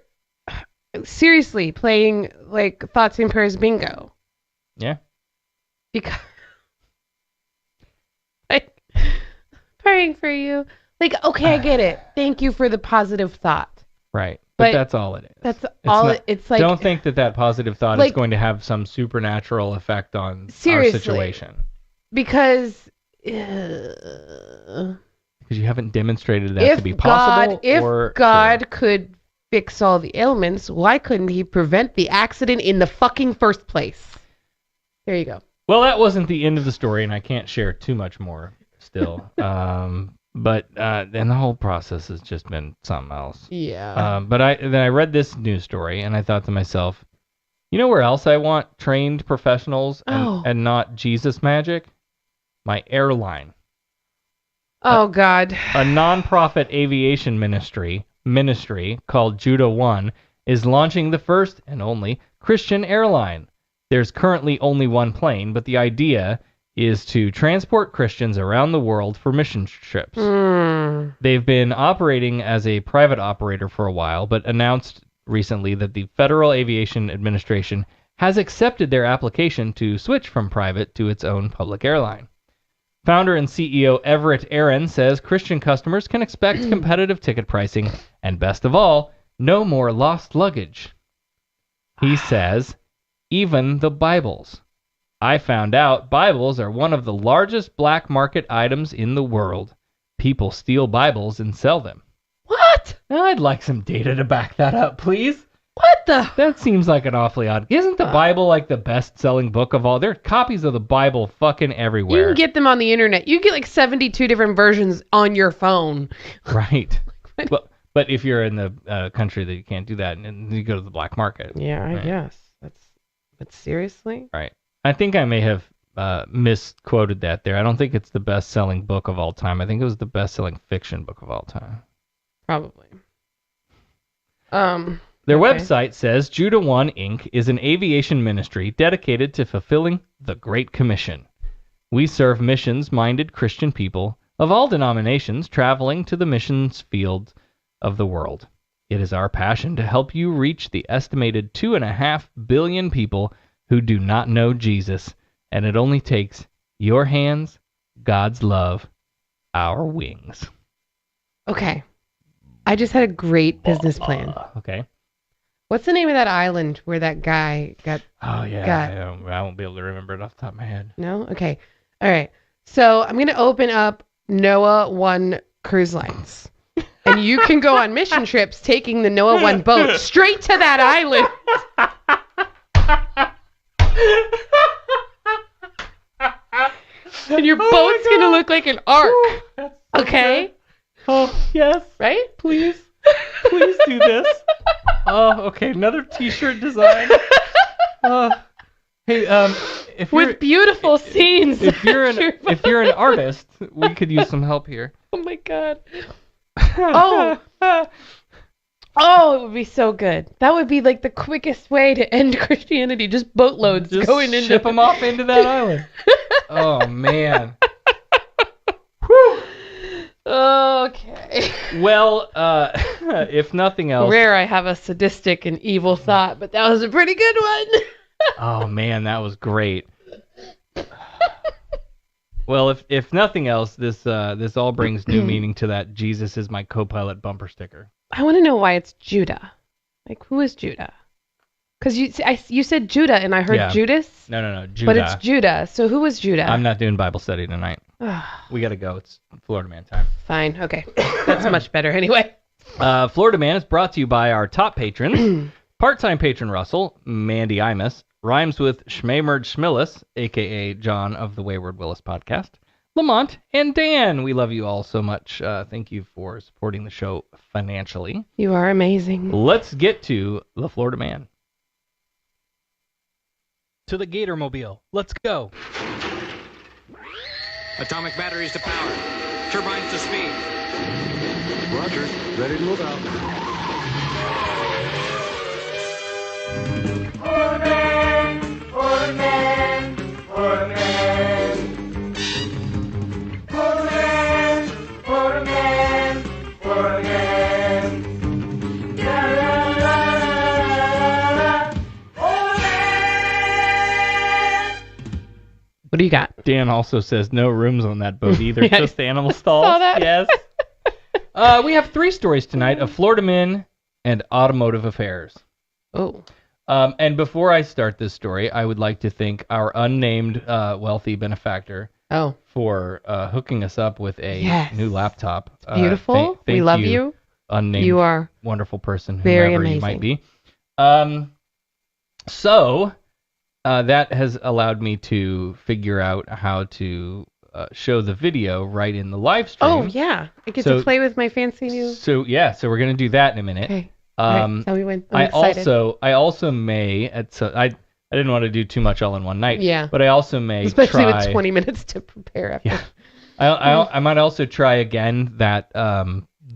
seriously playing, like, thoughts and prayers bingo. Yeah. Because, like, praying for you. Like, okay, I get it. Thank you for the positive thought. Right. But that's all it is. That's all. It's like, don't think that positive thought is going to have some supernatural effect on our situation. Because you haven't demonstrated that to be possible. If God could fix all the ailments, why couldn't he prevent the accident in the fucking first place? There you go. Well, that wasn't the end of the story, and I can't share too much more still. But then the whole process has just been something else. Yeah. But then I read this news story, and I thought to myself, you know where else I want trained professionals and not Jesus magic? My airline. Oh, God. A nonprofit aviation ministry called Judah One is launching the first and only Christian airline. There's currently only one plane, but the idea is to transport Christians around the world for mission trips. They've been operating as a private operator for a while, but announced recently that the Federal Aviation Administration has accepted their application to switch from private to its own public airline. Founder and CEO Everett Aaron says Christian customers can expect competitive ticket pricing and, best of all, no more lost luggage. He says, even the Bibles. I found out Bibles are one of the largest black market items in the world. People steal Bibles and sell them. What? I'd like some data to back that up, please. What the? That seems like an awfully odd... Isn't the Bible like the best-selling book of all? There are copies of the Bible fucking everywhere. You can get them on the internet. You get like 72 different versions on your phone. Right. But if you're in the country that you can't do that, and you go to the black market. Yeah, I guess. But seriously? Right. I think I may have misquoted that there. I don't think it's the best-selling book of all time. I think it was the best-selling fiction book of all time. Probably. Their website says Judah One Inc. is an aviation ministry dedicated to fulfilling the Great Commission. We serve missions-minded Christian people of all denominations traveling to the missions field of the world. It is our passion to help you reach the estimated 2.5 billion people who do not know Jesus, and it only takes your hands, God's love, our wings. Okay. I just had a great business plan. Okay. What's the name of that island where that guy got... Oh, yeah. I won't be able to remember it off the top of my head. No? Okay. All right. So I'm going to open up Noah One Cruise Lines. And you can go on mission trips taking the Noah One boat straight to that island. And your boat's going to look like an ark. Okay? Oh, yes. Right? Please do this. Oh, okay. Another T-shirt design. Hey, if you're, With beautiful scenes. if you're an artist, we could use some help here. Oh my god. Oh. Oh, it would be so good. That would be like the quickest way to end Christianity. Just boatloads Just going into ship them off into that island. Oh man. Whew. Okay. Well, if nothing else. Rare I have a sadistic and evil thought, but that was a pretty good one. Oh man, that was great. Well, if nothing else, this all brings new meaning to that Jesus is my co-pilot bumper sticker. I want to know why it's Judah. Like, who is Judah? Because you said Judah and I heard Judas. No, Judah. But it's Judah. So who was Judah? I'm not doing Bible study tonight. We gotta go. It's Florida Man time. Fine. Okay. That's much better anyway. Florida Man is brought to you by our top patrons. Part-time patron Russell, Mandy Imus, rhymes with Schmamerd Schmillis, a.k.a. John of the Wayward Willis podcast, Lamont, and Dan. We love you all so much. Thank you for supporting the show financially. You are amazing. Let's get to the Florida Man. To the Gatormobile. Let's go. Atomic batteries to power. Turbines to speed. Roger. Ready to move out. What do you got? Dan also says no rooms on that boat either, Yeah, just animal stalls. saw that. Yes. We have 3 stories tonight of Florida men and automotive affairs. Oh. And before I start this story, I would like to thank our unnamed wealthy benefactor for hooking us up with a new laptop. It's beautiful. Thank we love you. Unnamed you are wonderful person, very whoever amazing. you might be. So that has allowed me to figure out how to show the video right in the live stream. Oh, yeah. I get to play with my fancy new... So we're going to do that in a minute. Okay. Right, tell me when. I'm I excited. also may I didn't want to do too much all in one night. Yeah. But I also may especially try, with 20 minutes to prepare after. Yeah. I might also try again that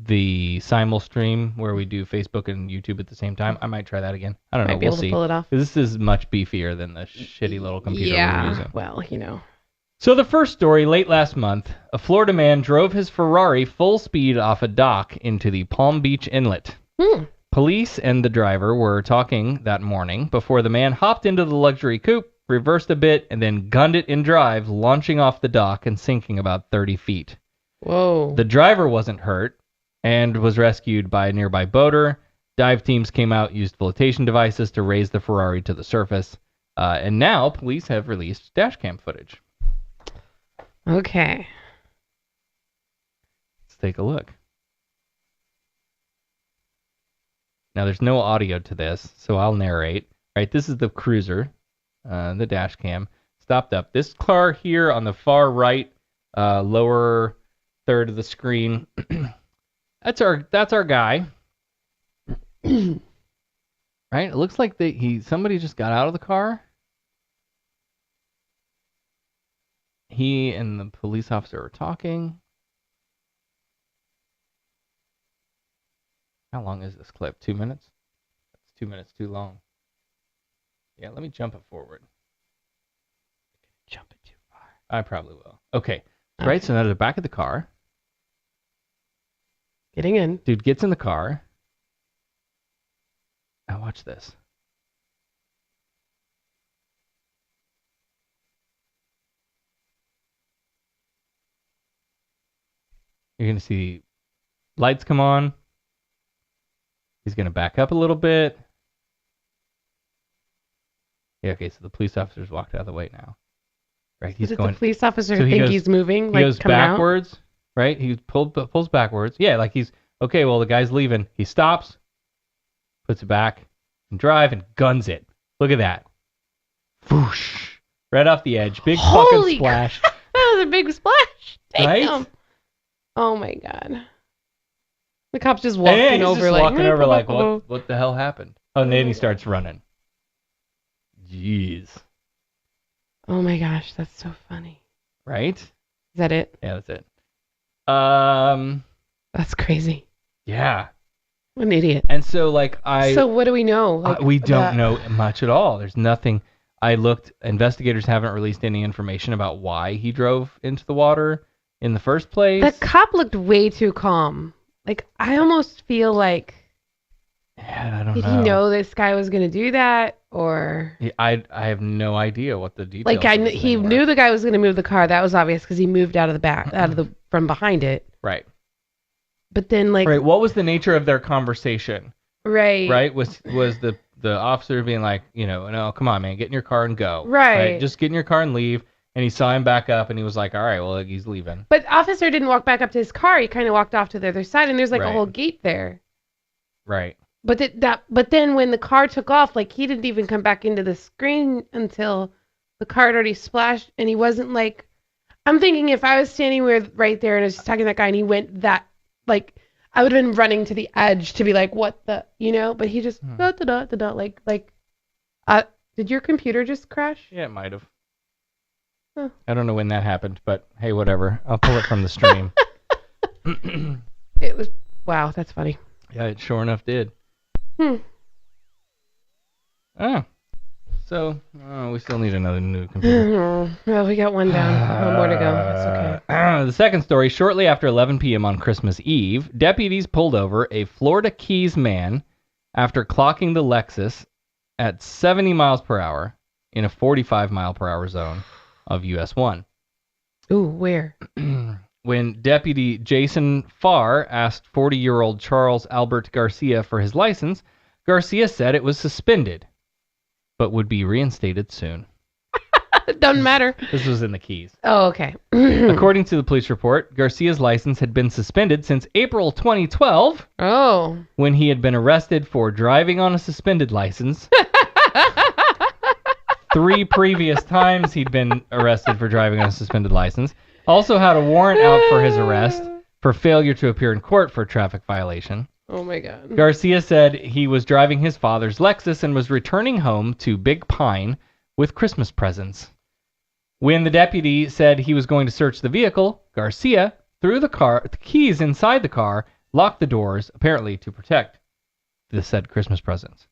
the simul stream where we do Facebook and YouTube at the same time. I might try that again. I don't know. Be we'll able see. to pull it off. This is much beefier than the shitty little computer we're using. Well, you know. So the first story, late last month, a Florida man drove his Ferrari full speed off a dock into the Palm Beach Inlet. Police and the driver were talking that morning before the man hopped into the luxury coupe, reversed a bit, and then gunned it in drive, launching off the dock and sinking about 30 feet. Whoa. The driver wasn't hurt and was rescued by a nearby boater. Dive teams came out, used flotation devices to raise the Ferrari to the surface. And now police have released dash cam footage. Okay. Let's take a look. Now, there's no audio to this, so I'll narrate. Right, this is the cruiser, the dash cam, stopped up. This car here on the far right, lower third of the screen, that's our guy. Right, it looks like somebody just got out of the car. He and the police officer are talking. How long is this clip? 2 minutes? That's 2 minutes too long. Yeah, let me jump it forward. Jump it too far. I probably will. Okay. Right, so now to the back of the car. Getting in. Dude gets in the car. Now watch this. You're going to see lights come on. He's going to back up a little bit. Yeah, okay, so the police officer's walked out of the way now. Right, he's going. The police officer think he's moving? He like goes coming backwards, out? Right? He pulls backwards. Yeah, like he's, okay, well, the guy's leaving. He stops, puts it back, and drive, and guns it. Look at that. Whoosh. Right off the edge. Big fucking splash. That was a big splash. Damn. Right? Oh, my God. The cop's just walking over, like, what the hell happened? Oh, and then he starts running. Jeez. Oh my gosh, that's so funny. Right? Is that it? Yeah, that's it. That's crazy. Yeah. What an idiot. And so, So what do we know? We don't know much at all. There's nothing. I looked. Investigators haven't released any information about why he drove into the water in the first place. The cop looked way too calm. Like, I almost feel like... Yeah, I don't know. Did he know this guy was going to do that, or... I have no idea what the details he knew the guy was going to move the car. That was obvious because he moved out of the back, from behind it. Right. But then, Right, what was the nature of their conversation? Right. Right? Was the officer being like, no, come on, man, get in your car and go. Right. Just get in your car and leave. And he saw him back up, and he was like, all right, well, he's leaving. But officer didn't walk back up to his car. He kind of walked off to the other side, and there's, a whole gate there. Right. But then when the car took off, he didn't even come back into the screen until the car had already splashed, and he wasn't like... I'm thinking if I was standing right there and I was just talking to that guy, and he went that, I would have been running to the edge to be like, what the, But he just, did your computer just crash? Yeah, it might have. Huh. I don't know when that happened, but hey, whatever. I'll pull it from the stream. It was, wow, that's funny. Yeah, it sure enough did. Oh. So, we still need another new computer. Well, we got one down. One more to go. That's okay. The second story, shortly after 11 p.m. on Christmas Eve, deputies pulled over a Florida Keys man after clocking the Lexus at 70 miles per hour in a 45 mile per hour zone of US 1. Ooh, where? When Deputy Jason Farr asked 40-year-old Charles Albert Garcia for his license, Garcia said it was suspended, but would be reinstated soon. Doesn't matter. This was in the Keys. Oh, okay. According to the police report, Garcia's license had been suspended since April 2012. Oh. When he had been arrested for driving on a suspended license. 3 previous times he'd been arrested for driving on a suspended license. Also had a warrant out for his arrest for failure to appear in court for a traffic violation. Oh my God. Garcia said he was driving his father's Lexus and was returning home to Big Pine with Christmas presents. When the deputy said he was going to search the vehicle, Garcia threw the keys inside the car, locked the doors, apparently to protect the said Christmas presents.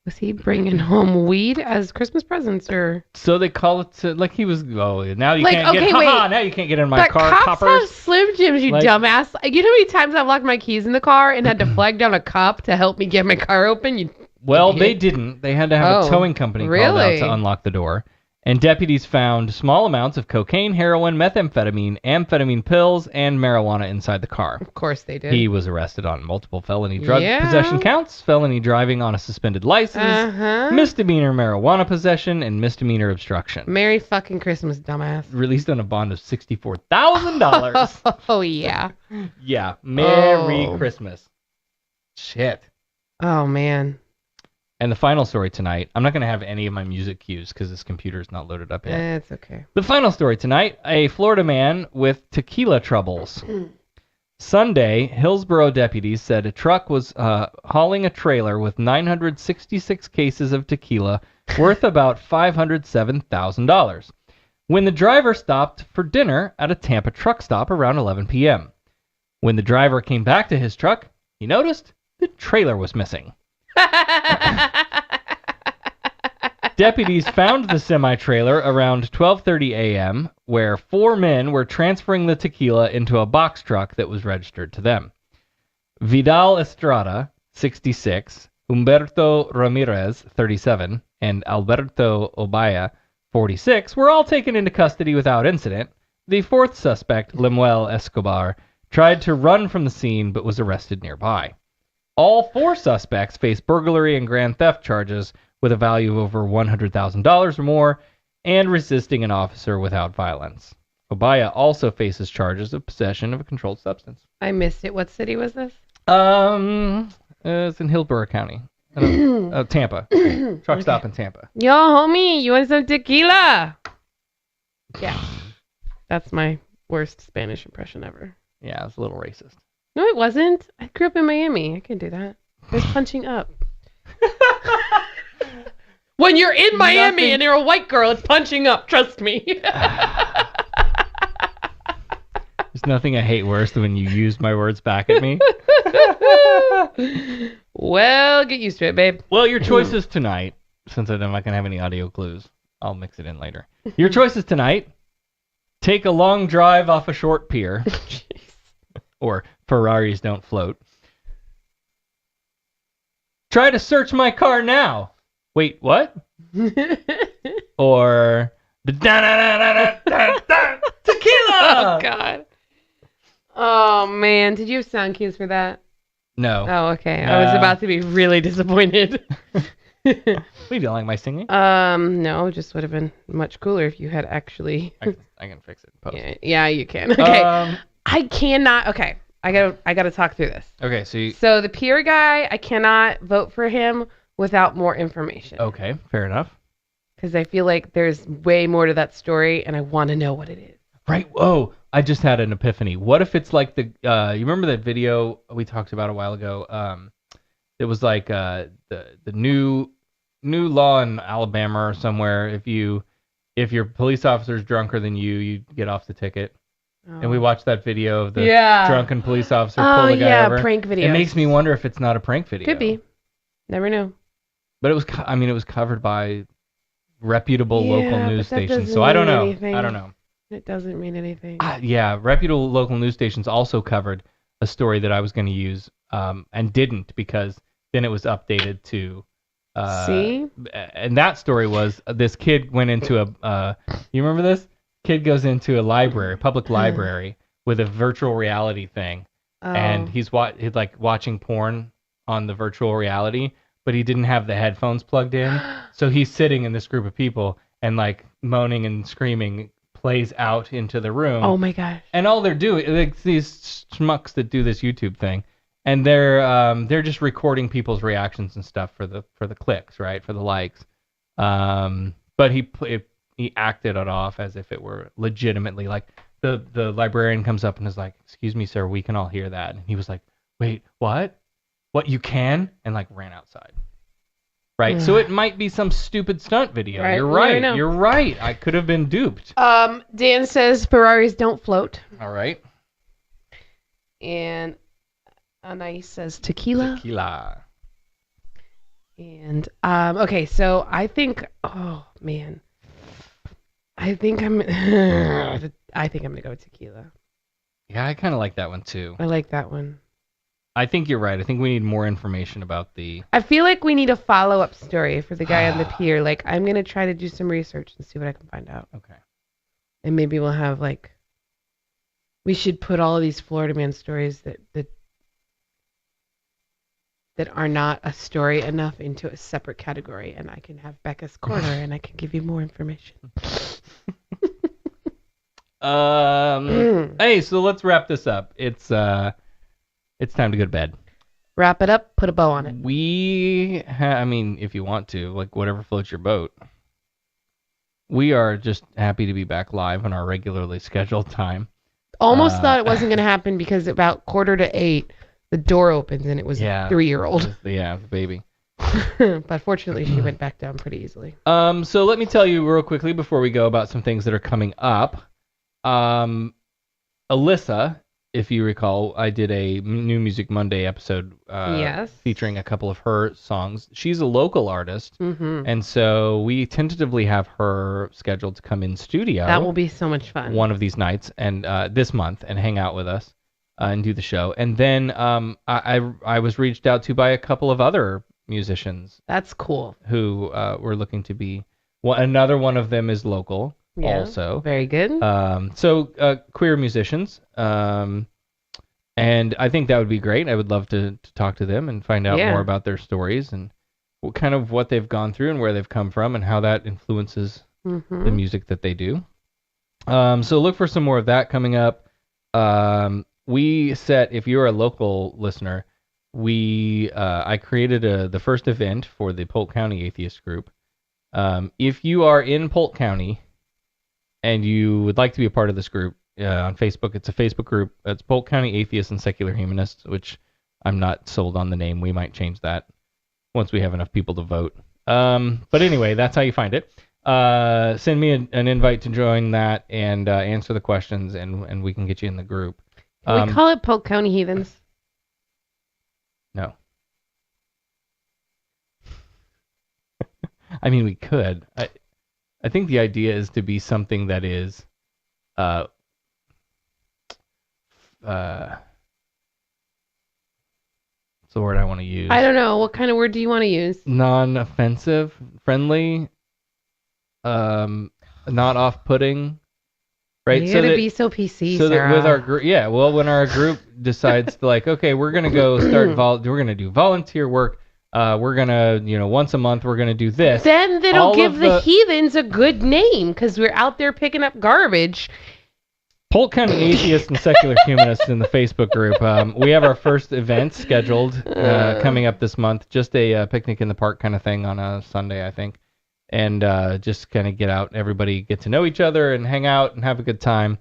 Was he bringing home weed as Christmas presents, or? So they call it like he was. Oh, now you can't get. Now you can't get in my car. Cops Coppers have Slim Jims, you dumbass. You know how many times I've locked my keys in the car and had to flag down a cop to help me get my car open? Well, they didn't. They had to have a towing company called out to unlock the door. And deputies found small amounts of cocaine, heroin, methamphetamine, amphetamine pills, and marijuana inside the car. Of course they did. He was arrested on multiple felony drug possession counts, felony driving on a suspended license, misdemeanor marijuana possession, and misdemeanor obstruction. Merry fucking Christmas, dumbass. Released on a bond of $64,000. Oh, yeah. Yeah. Merry Christmas. Shit. Oh, man. And the final story tonight, I'm not going to have any of my music cues because this computer is not loaded up yet. It's okay. The final story tonight, a Florida man with tequila troubles. Sunday, Hillsborough deputies said a truck was hauling a trailer with 966 cases of tequila worth about $507,000 when the driver stopped for dinner at a Tampa truck stop around 11 p.m. When the driver came back to his truck, he noticed the trailer was missing. Deputies found the semi-trailer around 12:30 a.m., where 4 men were transferring the tequila into a box truck that was registered to them. Vidal Estrada, 66, Humberto Ramirez, 37, and Alberto Obaya, 46, were all taken into custody without incident. The 4th suspect, Lemuel Escobar, tried to run from the scene but was arrested nearby. All 4 suspects face burglary and grand theft charges with a value of over $100,000 or more and resisting an officer without violence. Obaya also faces charges of possession of a controlled substance. I missed it. What city was this? It's in Hillsborough County. Tampa. Truck stop in Tampa. Yo, homie, you want some tequila? Yeah. That's my worst Spanish impression ever. Yeah, it's a little racist. No, it wasn't. I grew up in Miami. I can do that. There's punching up. When you're in Miami and you're a white girl, it's punching up. Trust me. There's nothing I hate worse than when you use my words back at me. Well, get used to it, babe. Well, your choices tonight, since I'm not going to have any audio clues, I'll mix it in later. Your choices tonight: take a long drive off a short pier, or Ferraris don't float. Try to search my car now. Wait, what? Or tequila. Oh God. Oh man, did you have sound cues for that? No. Oh, okay. I was about to be really disappointed. You don't like my singing? No, just would have been much cooler if you had actually. I can fix it in post. Yeah, you can. Okay. I cannot. Okay, I gotta talk through this. Okay, so the peer guy, I cannot vote for him without more information. Okay, fair enough. Because I feel like there's way more to that story, and I want to know what it is. Right. Oh, I just had an epiphany. What if it's like the you remember that video we talked about a while ago? It was like the new law in Alabama or somewhere. If your police officer's drunker than you get off the ticket. Oh. And we watched that video of the drunken police officer pull the guy over. Prank video. It makes me wonder if it's not a prank video. Could be. Never know. But it was covered by reputable local news stations. So I don't know. I don't know. It doesn't mean anything. Reputable local news stations also covered a story that I was going to use and didn't, because then it was updated to... See? And that story was this kid went into a... you remember this? Kid goes into a library, public library, with a virtual reality thing. Oh. And he's watching porn on the virtual reality, but he didn't have the headphones plugged in. So he's sitting in this group of people and like moaning and screaming plays out into the room. Oh my gosh. And all they're doing, like these schmucks that do this YouTube thing, and they're just recording people's reactions and stuff for the clicks, right? For the likes. But he acted it off as if it were legitimately like the librarian comes up and is like, "Excuse me, sir, we can all hear that." And he was like, "Wait, what? What, you can?" And like ran outside. Right, so it might be some stupid stunt video. Right. You're right. You're right. I could have been duped. Dan says Ferraris don't float. All right. And Anais says tequila. Tequila. And okay, so I think, oh man, I think I'm gonna go with tequila. Yeah, I kind of like that one too. I like that one. I think you're right. I think we need more information about the... I feel like we need a follow-up story for the guy on the pier. Like, I'm going to try to do some research and see what I can find out. Okay. And maybe we'll have, like... We should put all of these Florida man stories that are not a story enough into a separate category. And I can have Becca's Corner and I can give you more information. Hey, so let's wrap this up. It's time to go to bed. Wrap it up, put a bow on it. I mean, if you want to, like whatever floats your boat. We are just happy to be back live on our regularly scheduled time. Almost thought it wasn't going to happen because about 7:45, the door opens and it was a 3-year-old. The baby. But fortunately, she went back down pretty easily. So let me tell you real quickly before we go about some things that are coming up. Alyssa, if you recall, I did a New Music Monday episode featuring a couple of her songs. She's a local artist, and so we tentatively have her scheduled to come in studio. That will be so much fun. One of these nights, and this month, and hang out with us and do the show. And then I was reached out to by a couple of other musicians. That's cool. Who were looking to be... Well, another one of them is local. Yeah, also. Very good. So queer musicians. And I think that would be great. I would love to talk to them and find out more about their stories and what they've gone through and where they've come from and how that influences the music that they do. So look for some more of that coming up. If you're a local listener, I created the first event for the Polk County Atheist Group. If you are in Polk County and you would like to be a part of this group, on Facebook. It's a Facebook group. It's Polk County Atheists and Secular Humanists, which I'm not sold on the name. We might change that once we have enough people to vote. But anyway, that's how you find it. Send me an invite to join that and answer the questions, and we can get you in the group. Can we call it Polk County Heathens? No. I mean, we could. I think the idea is to be something that is what's the word I want to use? I don't know. What kind of word do you want to use? Non-offensive, friendly, not off-putting, right? You gotta be so PC, so Sarah. that with our group, when our group decides to okay, we're gonna go start we're gonna do volunteer work. We're gonna, once a month, we're gonna do this. Then it'll give the heathens a good name because we're out there picking up garbage. Polk County Atheists and Secular Humanists in the Facebook group. We have our first event scheduled coming up this month. Just a picnic in the park kind of thing on a Sunday, I think. And just kind of get out, everybody get to know each other and hang out and have a good time.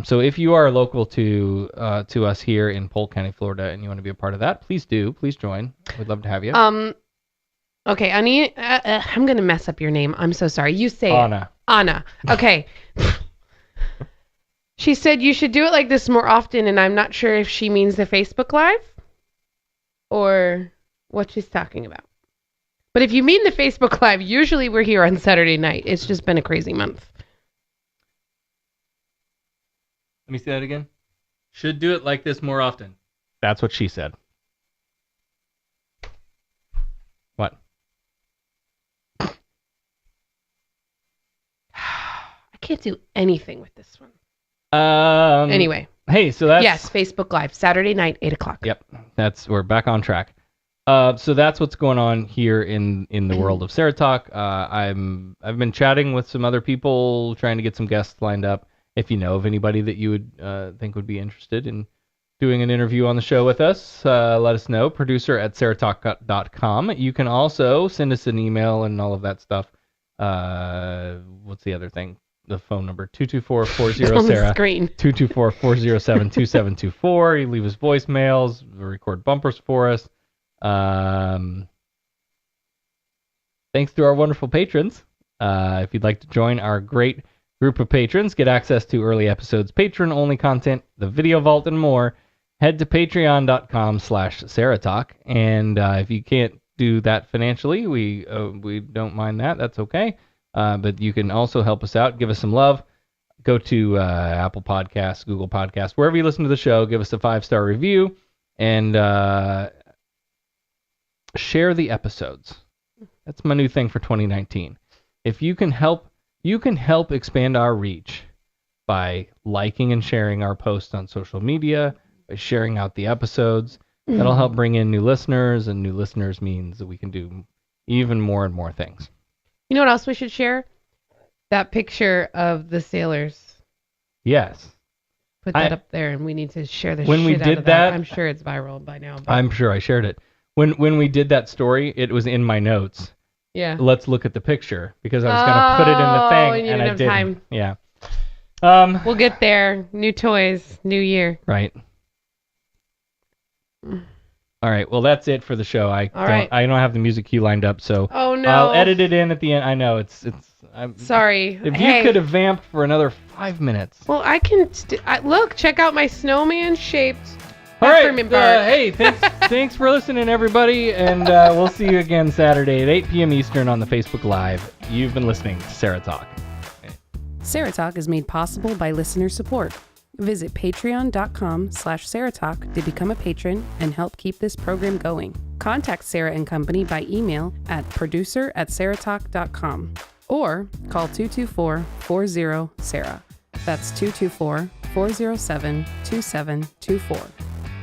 So if you are local to us here in Polk County, Florida, and you want to be a part of that, please join. We'd love to have you. Okay, Annie, I'm gonna mess up your name. I'm so sorry. You say Anna. Anna. Okay. She said you should do it like this more often, and I'm not sure if she means the Facebook Live or what she's talking about. But if you mean the Facebook Live, usually we're here on Saturday night. It's just been a crazy month. Let me say that again. Should do it like this more often. That's what she said. What? I can't do anything with this one. Anyway. Hey, so that's... Yes, Facebook Live, Saturday night, 8 o'clock. Yep, we're back on track. So that's what's going on here in the world of SarahTalk. I've been chatting with some other people, trying to get some guests lined up. If you know of anybody that you would think would be interested in doing an interview on the show with us, let us know. Producer at SarahTalk.com. You can also send us an email and all of that stuff. What's the other thing? The phone number, 224-40-SARAH. 224-407-2724. You leave us voicemails, record bumpers for us. Thanks to our wonderful patrons. If you'd like to join our great group of patrons, get access to early episodes, patron-only content, the video vault, and more, head to patreon.com/SarahTalk. And if you can't do that financially, we don't mind that. That's okay. But you can also help us out. Give us some love. Go to Apple Podcasts, Google Podcasts, wherever you listen to the show. Give us a 5-star review and share the episodes. That's my new thing for 2019. If you can help expand our reach by liking and sharing our posts on social media, by sharing out the episodes. That'll help bring in new listeners, and new listeners means that we can do even more and more things. You know what else we should share? That picture of the sailors. Yes. Put that up there, and we need to share the when shit we out did of that. I'm sure it's viral by now. But... I'm sure I shared it. When we did that story, it was in my notes. Yeah. Let's look at the picture, because I was going to put it in the thing, and I didn't. Time. Yeah. We'll get there. New toys, new year. Right. All right. Well, that's it for the show. I don't have the music cue lined up, so oh, no. I'll edit it in at the end. I know I'm sorry. If you could have vamped for another 5 minutes. Well, I can look. Check out my snowman shaped. All right. Hey, thanks for listening, everybody, and we'll see you again Saturday at 8 p.m. Eastern on the Facebook Live. You've been listening to SarahTalk. SarahTalk is made possible by listener support. Visit patreon.com/SarahTalk to become a patron and help keep this program going. Contact Sarah and Company by email at producer@SarahTalk.com or call 224-40-SARAH. That's 224-407-2724.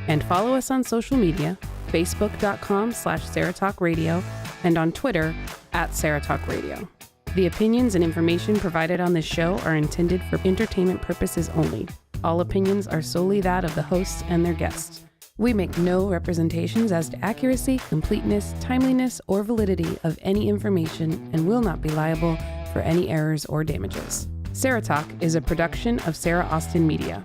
And follow us on social media, facebook.com/SarahTalkRadio and on Twitter @SarahTalkRadio. The opinions and information provided on this show are intended for entertainment purposes only. All opinions are solely that of the hosts and their guests. We make no representations as to accuracy, completeness, timeliness, or validity of any information and will not be liable for any errors or damages. SarahTalk is a production of Sarah Austin Media.